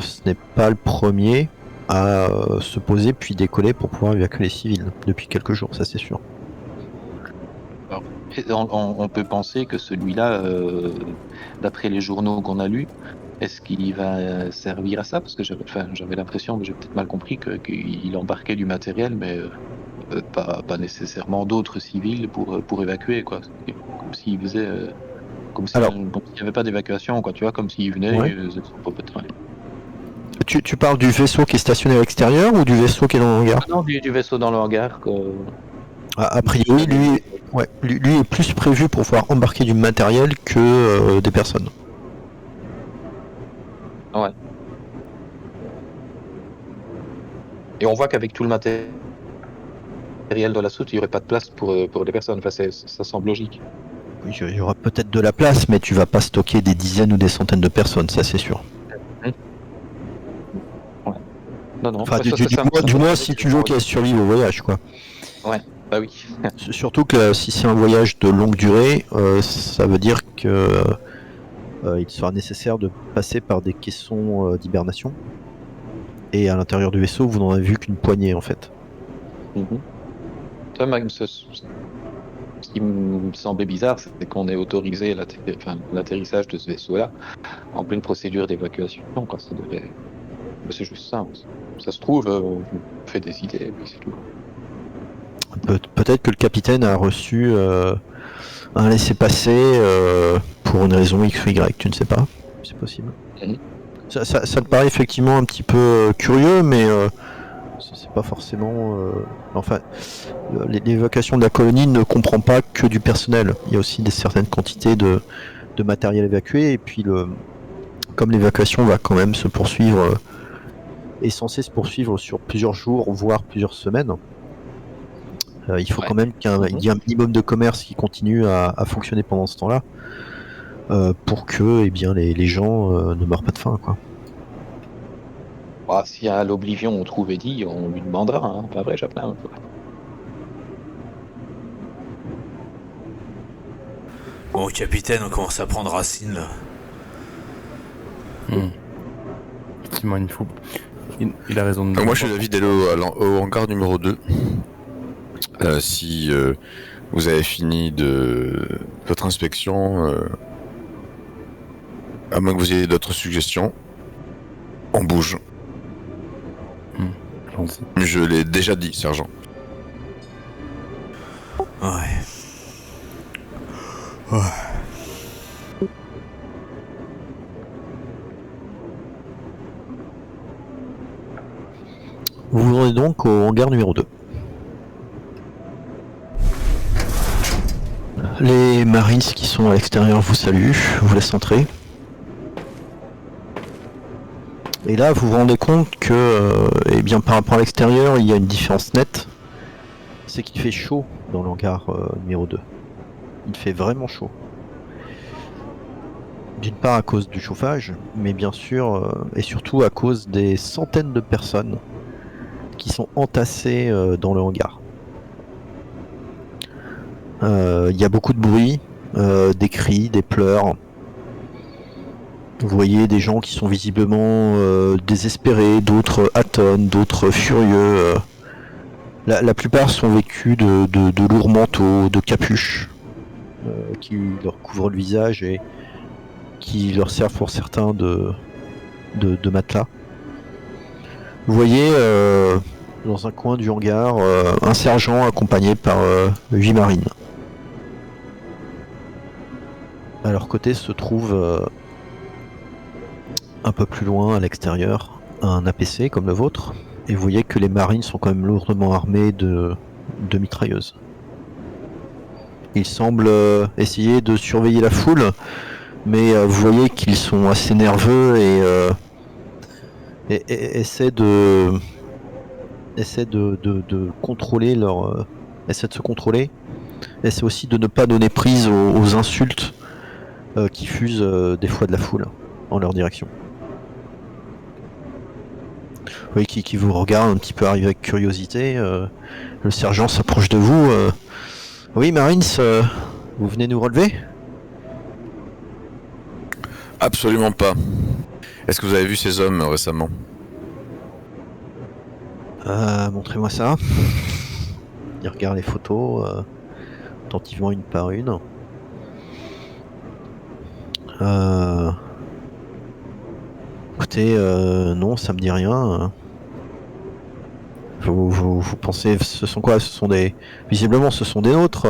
E: ce n'est pas le premier à se poser puis décoller pour pouvoir évacuer les civils depuis quelques jours, ça c'est sûr.
D: Et on peut penser que celui-là, d'après les journaux qu'on a lus, est-ce qu'il va servir à ça? Parce que j'avais l'impression, mais j'ai peut-être mal compris, qu'il embarquait du matériel, mais pas nécessairement d'autres civils pour évacuer, quoi. Comme s'il faisait, comme s'il n'y avait pas d'évacuation, quoi. Tu vois, comme s'il venait.
E: Ouais.
D: Ouais.
E: Tu parles du vaisseau qui est stationné à l'extérieur ou du vaisseau qui est dans le hangar?
D: Non, du vaisseau dans le hangar.
E: A priori, lui est plus prévu pour pouvoir embarquer du matériel que des personnes.
D: Ouais. Et on voit qu'avec tout le matériel de la soute, il n'y aurait pas de place pour des personnes. Enfin, ça semble logique.
E: Il y aura peut-être de la place, mais tu vas pas stocker des dizaines ou des centaines de personnes, ça c'est sûr.
D: Ouais. Non.
E: Enfin, du moins si tu veux qu'elle survive au voyage, quoi.
D: Ouais, bah oui.
E: Surtout que si c'est un voyage de longue durée, ça veut dire que il sera nécessaire de passer par des caissons d'hibernation. Et à l'intérieur du vaisseau, vous n'en avez vu qu'une poignée en fait.
D: Ça, même, ce qui me semblait bizarre, c'est qu'on ait autorisé l'atterrissage de ce vaisseau-là en pleine procédure d'évacuation. Quoi. Ça devait... C'est juste ça. Ça se trouve, on fait des idées, et puis c'est tout.
E: Peut-être que le capitaine a reçu un laissez-passer pour une raison X ou Y, tu ne sais pas. C'est possible. Ça te paraît effectivement un petit peu curieux, mais c'est pas forcément... Enfin, l'évacuation de la colonie ne comprend pas que du personnel. Il y a aussi certaines quantités de matériel évacué, et puis comme l'évacuation va quand même se poursuivre, est censée se poursuivre sur plusieurs jours, voire plusieurs semaines, il faut quand même qu'il y ait un minimum de commerce qui continue à fonctionner pendant ce temps-là, pour que les gens ne meurent pas de faim, quoi.
D: Bah, si à l'Oblivion on trouve Eddie, on lui demandera, hein. Pas vrai, Chaplin.
C: Bon, capitaine, on commence à prendre racine là.
B: Effectivement, il a raison de...
A: Moi je suis d'avis d'aller au hangar numéro 2. Si vous avez fini de votre inspection, à moins que vous ayez d'autres suggestions, on bouge. Je l'ai déjà dit, sergent.
C: Ouais.
E: Vous vous rendez donc au hangar numéro 2. Les Marines qui sont à l'extérieur vous saluent, vous laissent entrer. Et là, vous vous rendez compte que, eh bien, par rapport à l'extérieur, il y a une différence nette. C'est qu'il fait chaud dans le hangar numéro 2. Il fait vraiment chaud. D'une part à cause du chauffage, mais bien sûr, et surtout à cause des centaines de personnes qui sont entassées dans le hangar. Il y a beaucoup de bruit, des cris, des pleurs. Vous voyez des gens qui sont visiblement désespérés, d'autres attonnes, d'autres furieux. La plupart sont vêtus de lourds manteaux, de capuches qui leur couvrent le visage et qui leur servent pour certains de matelas. Vous voyez dans un coin du hangar un sergent accompagné par 8 marines. À leur côté se trouve un peu plus loin à l'extérieur un APC comme le vôtre, et vous voyez que les marines sont quand même lourdement armés de mitrailleuses. Ils semblent essayer de surveiller la foule, mais vous voyez qu'ils sont assez nerveux et essaient de contrôler leur essaient de se contrôler, essaient aussi de ne pas donner prise aux insultes qui fusent des fois de la foule en leur direction. Oui, qui vous regarde un petit peu arriver avec curiosité. Le sergent s'approche de vous. Oui, Marines, vous venez nous relever?
A: Absolument pas. Est-ce que vous avez vu ces hommes récemment?
E: Montrez-moi ça. Il regarde les photos attentivement une par une. Écoutez, non, ça me dit rien. Vous pensez, ce sont quoi? Ce sont des... Visiblement, ce sont des nôtres.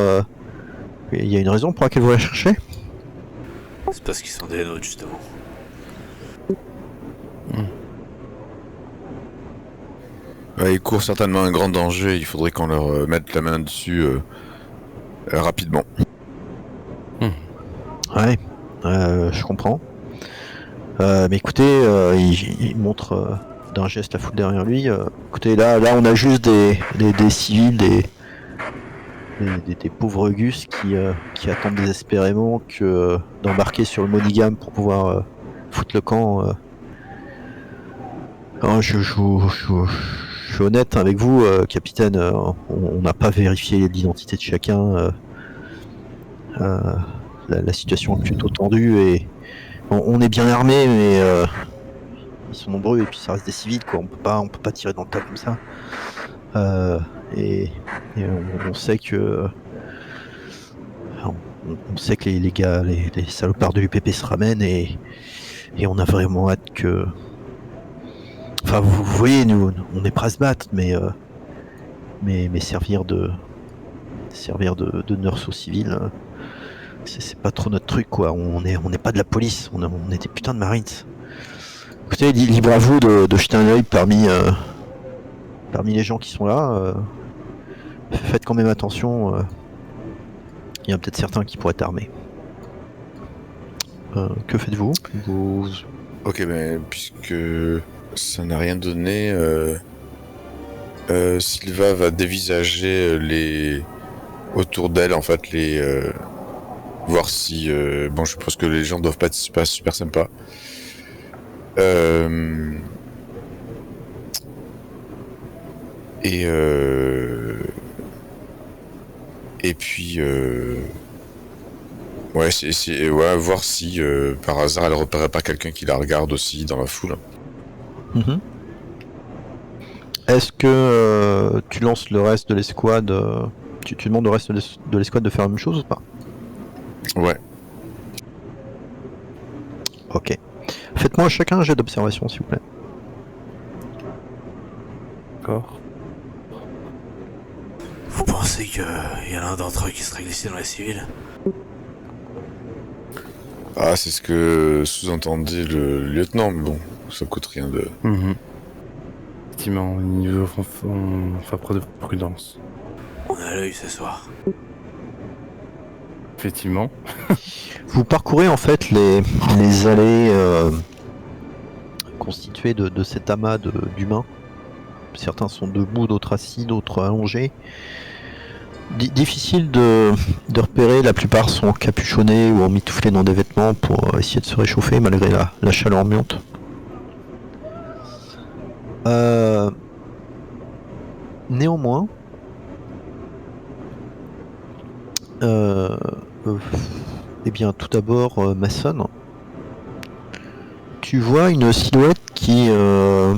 E: Il y a une raison pour laquelle vous la cherchez?
C: C'est parce qu'ils sont des nôtres, justement.
A: Ouais, ils courent certainement un grand danger. Il faudrait qu'on leur mette la main dessus rapidement.
E: Ouais, je comprends. Mais écoutez, il montre d'un geste la foule derrière lui. Écoutez, là, on a juste des civils, des pauvres gus qui attendent désespérément que d'embarquer sur le Monigam pour pouvoir foutre le camp. Alors, je suis honnête avec vous, capitaine. On n'a pas vérifié l'identité de chacun. La situation est plutôt tendue et on est bien armés, mais ils sont nombreux et puis ça reste des civils, quoi. On peut pas tirer dans le tas comme ça. Et on sait que on sait que les gars, les salopards de l'UPP se ramènent et on a vraiment hâte que. Enfin, vous voyez, nous, on est prêts à se battre, mais servir de nurse aux civils. C'est pas trop notre truc, quoi. On n'est pas de la police, on est des putains de marines. Écoutez, libre à vous de jeter un œil parmi les gens qui sont là. Faites quand même attention. Il y en a peut-être certains qui pourraient être armés. Que faites-vous?
A: Ok, mais puisque ça n'a rien donné, Sylva va dévisager les autour d'elle, en fait, voir si... bon, je suppose que les gens doivent pas être pas super sympas. Et puis... ouais, ouais, voir si par hasard elle repérait pas quelqu'un qui la regarde aussi dans la foule.
E: Mm-hmm. Est-ce que tu lances le reste de l'escouade tu demandes au reste de l'escouade de faire la même chose ou pas?
A: Ouais.
E: Ok. Faites-moi chacun un jet d'observation, s'il vous plaît.
B: D'accord.
C: Vous pensez qu'il y en a un d'entre eux qui serait glissé dans les civils?
A: Ah, c'est ce que sous-entendait le lieutenant, mais bon, ça coûte rien de...
B: Effectivement, on fait preuve de prudence.
C: On a l'œil ce soir.
B: Effectivement.
E: Vous parcourez en fait les allées constituées de cet amas d'humains. Certains sont debout, d'autres assis, d'autres allongés. Difficile de repérer, la plupart sont encapuchonnés ou emmitouflés dans des vêtements pour essayer de se réchauffer malgré la chaleur ambiante. Néanmoins, eh bien, tout d'abord, Mason, tu vois une silhouette qui se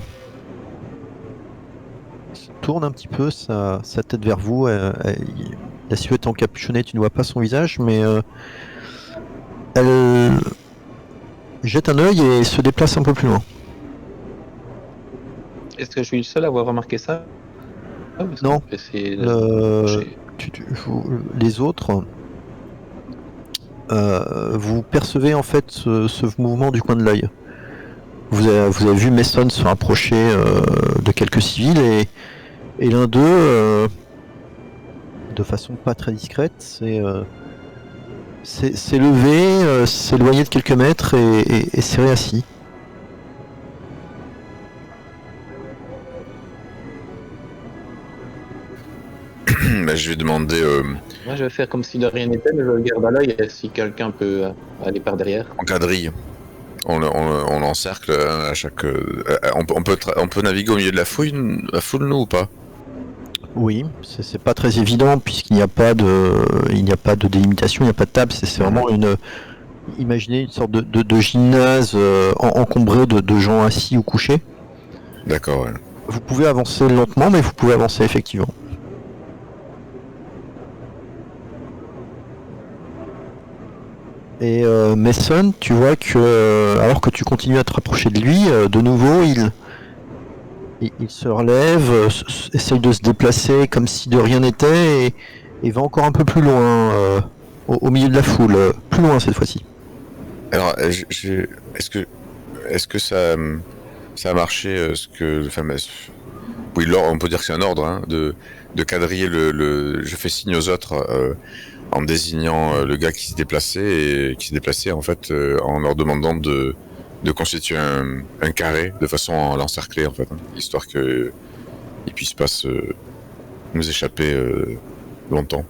E: tourne un petit peu sa tête vers vous. La silhouette est encapuchonnée, tu ne vois pas son visage, mais elle jette un œil et se déplace un peu plus loin.
D: Est-ce que je suis le seul à avoir remarqué ça? Parce
E: Non.
D: qu'on peut essayer de
E: Le-
D: approcher.
E: Les autres, vous percevez en fait ce mouvement du coin de l'œil. Vous avez vu Mason se rapprocher de quelques civils et l'un d'eux, de façon pas très discrète, s'est levé, s'est éloigné de quelques mètres et s'est réassis.
A: Bah, je vais demander
D: Moi, je vais faire comme si de rien n'était, mais je le garde à l'œil et si quelqu'un peut aller par derrière.
A: en quadrille. On l'encercle à chaque. On peut naviguer au milieu de la foule, nous ou pas?
E: Oui, c'est pas très évident puisqu'il n'y a pas de délimitation, il n'y a pas de table, c'est vraiment imaginez une sorte de gymnase encombré de gens assis ou couchés.
A: D'accord, ouais.
E: Vous pouvez avancer lentement, mais vous pouvez avancer effectivement. Et Mason, tu vois que alors que tu continues à te rapprocher de lui, de nouveau il se relève, essaye de se déplacer comme si de rien n'était et va encore un peu plus loin, au milieu de la foule, plus loin cette fois-ci.
A: Alors, est-ce que ça a marché ce que. Enfin, oui, on peut dire que c'est un ordre hein, de quadriller je fais signe aux autres en désignant le gars qui se déplaçait en fait en leur demandant de constituer un carré de façon à l'encercler en fait, hein, histoire que ils puissent pas nous échapper longtemps.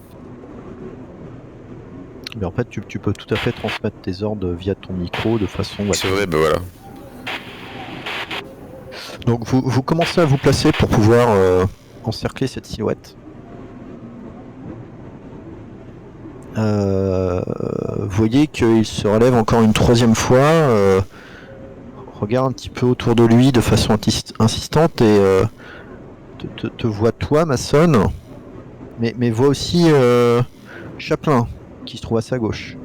E: Mais en fait, tu peux tout à fait transmettre tes ordres via ton micro de façon.
A: C'est vrai, ben voilà.
E: Donc vous commencez à vous placer pour pouvoir encercler cette silhouette. Vous voyez qu'il se relève encore une troisième fois, regarde un petit peu autour de lui de façon insistante et te voit toi, Mason, mais voit aussi Chaplin qui se trouve à sa gauche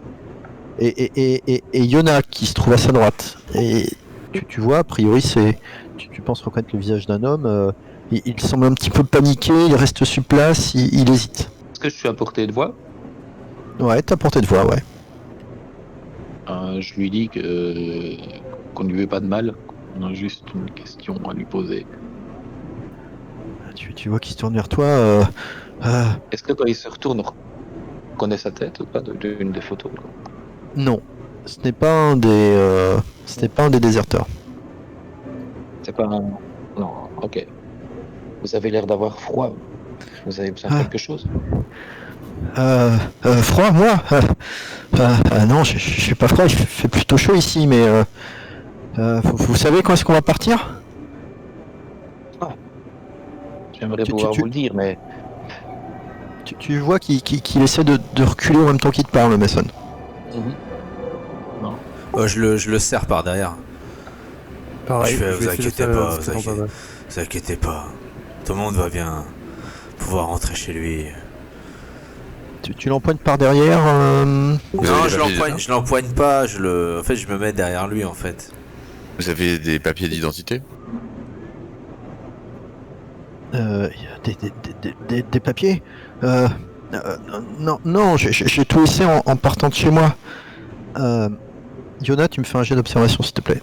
E: et Yona qui se trouve à sa droite. Et tu vois, a priori, tu penses reconnaître le visage d'un homme. Il semble un petit peu paniqué, il reste sur place, il hésite.
D: Est-ce que je suis à portée de voix?
E: Ouais, t'as portée de voix, ouais.
D: Je lui dis qu'on ne lui veut pas de mal, on a juste une question à lui poser.
E: Tu vois qu'il se tourne vers toi.
D: Est-ce que quand il se retourne, on reconnaît sa tête ou pas d'une des photos quoi?
E: Non, ce n'est pas un des déserteurs.
D: C'est pas un... Non, ok. Vous avez l'air d'avoir froid. Vous avez besoin de quelque chose?
E: Froid, moi non, j'ai pas froid, il fait plutôt chaud ici, mais vous savez quand est-ce qu'on va partir?
D: J'aimerais pouvoir vous le dire, mais...
E: Tu vois qu'il essaie de reculer en même temps qu'il te parle, Mason.
C: Non. Je le serre par derrière.
B: Pareil,
C: Vous inquiétez pas. Tout le monde va bien pouvoir rentrer chez lui.
E: Tu l'empoignes par derrière
C: Non, je l'empoigne pas. En fait, je me mets derrière lui, en fait.
A: Vous avez des papiers d'identité?
E: Des papiers Non, j'ai tout laissé en partant de chez moi. Yona, tu me fais un jet d'observation, s'il te plaît.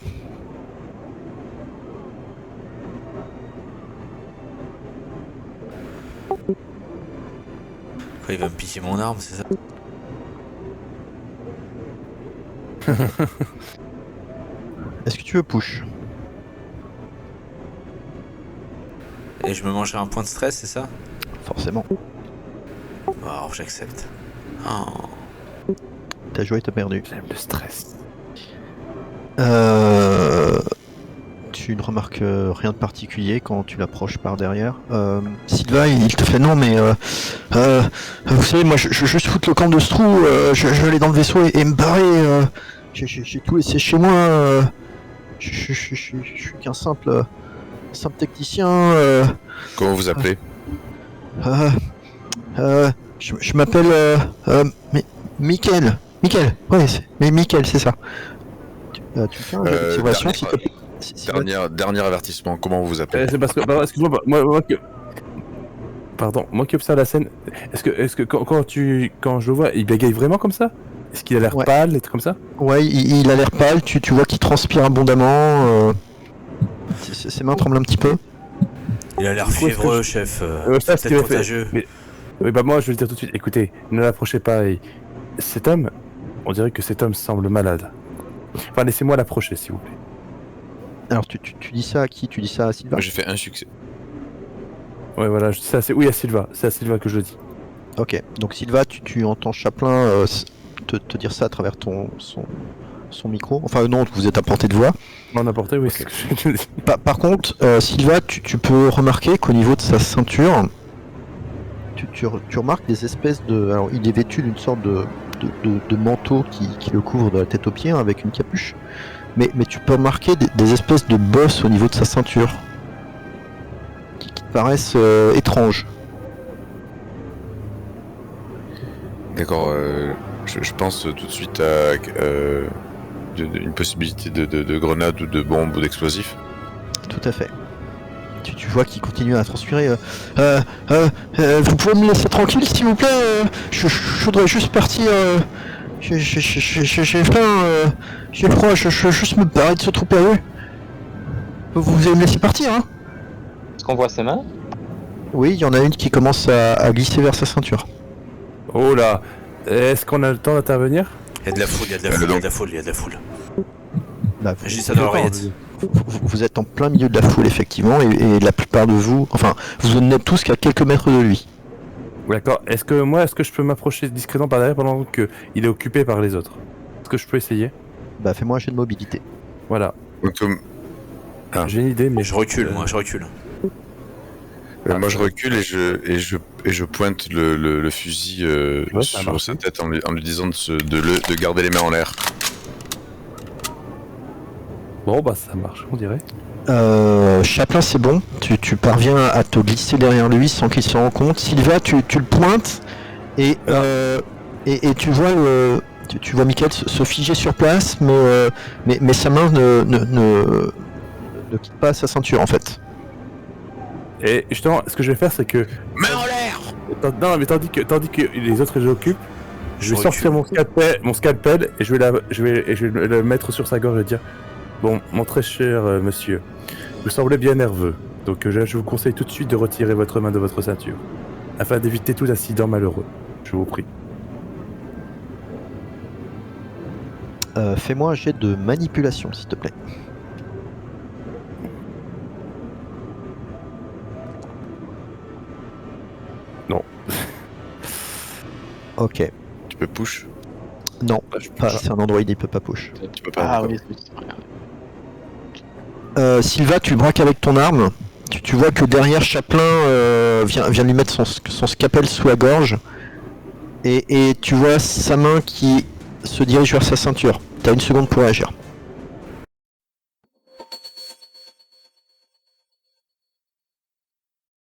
C: Il va me piquer mon arme, c'est ça?
E: Est-ce que tu veux push?
C: Et je me mangerai un point de stress, c'est ça?
E: Forcément.
C: Alors j'accepte. Oh.
E: T'as joué, t'as perdu.
B: J'aime le stress.
E: Tu ne remarques rien de particulier quand tu l'approches par derrière. Sylvain, il te fait non, mais vous savez, moi, je juste foutre le camp de ce trou. Je vais aller dans le vaisseau et me barrer. J'ai tout laissé chez moi. Je suis qu'un simple technicien.
A: Comment vous appelez?
E: Je m'appelle Mickaël. Ouais, mais Mickaël, c'est ça. Tu fais un jeu d'observation, s'il te plaît.
A: Dernier avertissement, comment vous appelez?
B: C'est parce que, excuse-moi, moi qui observe la scène, est-ce que quand je le vois, il bégaye vraiment comme ça? Est-ce qu'il a l'air pâle, et trucs comme ça?
E: Ouais, il a l'air pâle, tu vois qu'il transpire abondamment, ses mains tremblent un petit peu.
C: Il a l'air fiévreux, chef.
B: Ça,
C: C'est peut-être contagieux.
B: Oui, bah moi je vais le dire tout de suite, écoutez, ne l'approchez pas. Cet homme, on dirait que cet homme semble malade. Enfin, laissez-moi l'approcher, s'il vous plaît.
E: Alors, tu dis ça à qui? Tu dis ça à Sylvain?
A: Moi, j'ai fait un succès.
B: Ouais, voilà, je dis ça, oui, à Sylvain, c'est à Sylvain que je le dis.
E: Ok, donc Sylvain, tu entends Chaplin te dire ça à travers son micro. Enfin, non, vous êtes à portée de voix.
B: On a porté, oui, c'est ce que je dis.
E: Par contre, Sylvain, tu peux remarquer qu'au niveau de sa ceinture, tu remarques des espèces de... Alors, il est vêtu d'une sorte de manteau qui le couvre de la tête aux pieds, hein, avec une capuche. Mais tu peux remarquer des espèces de bosses au niveau de sa ceinture qui te paraissent étranges.
A: D'accord, je pense tout de suite à une possibilité de grenade ou de bombe ou d'explosif.
E: Tout à fait. Tu vois qu'il continue à transpirer. Vous pouvez me laisser tranquille, s'il vous plaît? Je voudrais juste partir. J'ai faim. J'ai froid. Je veux juste me barrer de ce trou perdu. Vous allez me laisser partir, hein?
D: Est-ce qu'on voit ses mains?
E: Oui, il y en a une qui commence à glisser vers sa ceinture.
B: Oh là, est-ce qu'on a le temps d'intervenir?
C: Il y a de la foule, il y a de la foule.
E: Bah,
C: Je dis ça dans l'oreillette.
E: vous êtes en plein milieu de la foule, effectivement, et la plupart de vous, enfin, vous en êtes tous qu'à quelques mètres de lui.
B: D'accord, est-ce que je peux m'approcher discrètement par derrière pendant qu'il est occupé par les autres? Est-ce que je peux essayer?
E: Bah, fais-moi un jet de mobilité.
B: Voilà.
A: Donc,
B: J'ai une idée, mais
C: Je recule, moi je recule.
A: moi je recule et je pointe le fusil
B: Ouais, ça
A: sur
B: marche.
A: sa tête en lui disant de garder les mains en l'air.
B: Bon, bah ça marche, on dirait.
E: Chaplin, c'est bon. Tu parviens à te glisser derrière lui sans qu'il s'en rende compte. Sylvain, tu le pointes et tu vois tu vois Mickaël se figer sur place, mais sa main ne quitte pas sa ceinture en fait.
B: Et justement, ce que je vais faire, c'est que...
A: Main en l'air!
B: Non, mais tandis que les autres les occupent, je vais
C: Je
B: sortir
C: recule.
B: mon scalpel et je vais le mettre sur sa gorge et dire: bon, mon très cher monsieur, vous semblez bien nerveux, donc je vous conseille tout de suite de retirer votre main de votre ceinture, afin d'éviter tout incident malheureux. Je vous prie.
E: Fais-moi un jet de manipulation, s'il te plaît.
B: Non.
E: Ok.
A: Tu peux push?
E: Non,
B: Bah, je peux pas.
E: c'est un Android, il peut pas push.
A: Tu peux pas.
D: Ah
A: d'accord.
D: oui.
E: Sylvain, tu braques avec ton arme. Tu vois que derrière Chaplin vient lui mettre son scalpel sous la gorge. Et tu vois sa main qui se dirige vers sa ceinture. T'as une seconde pour réagir.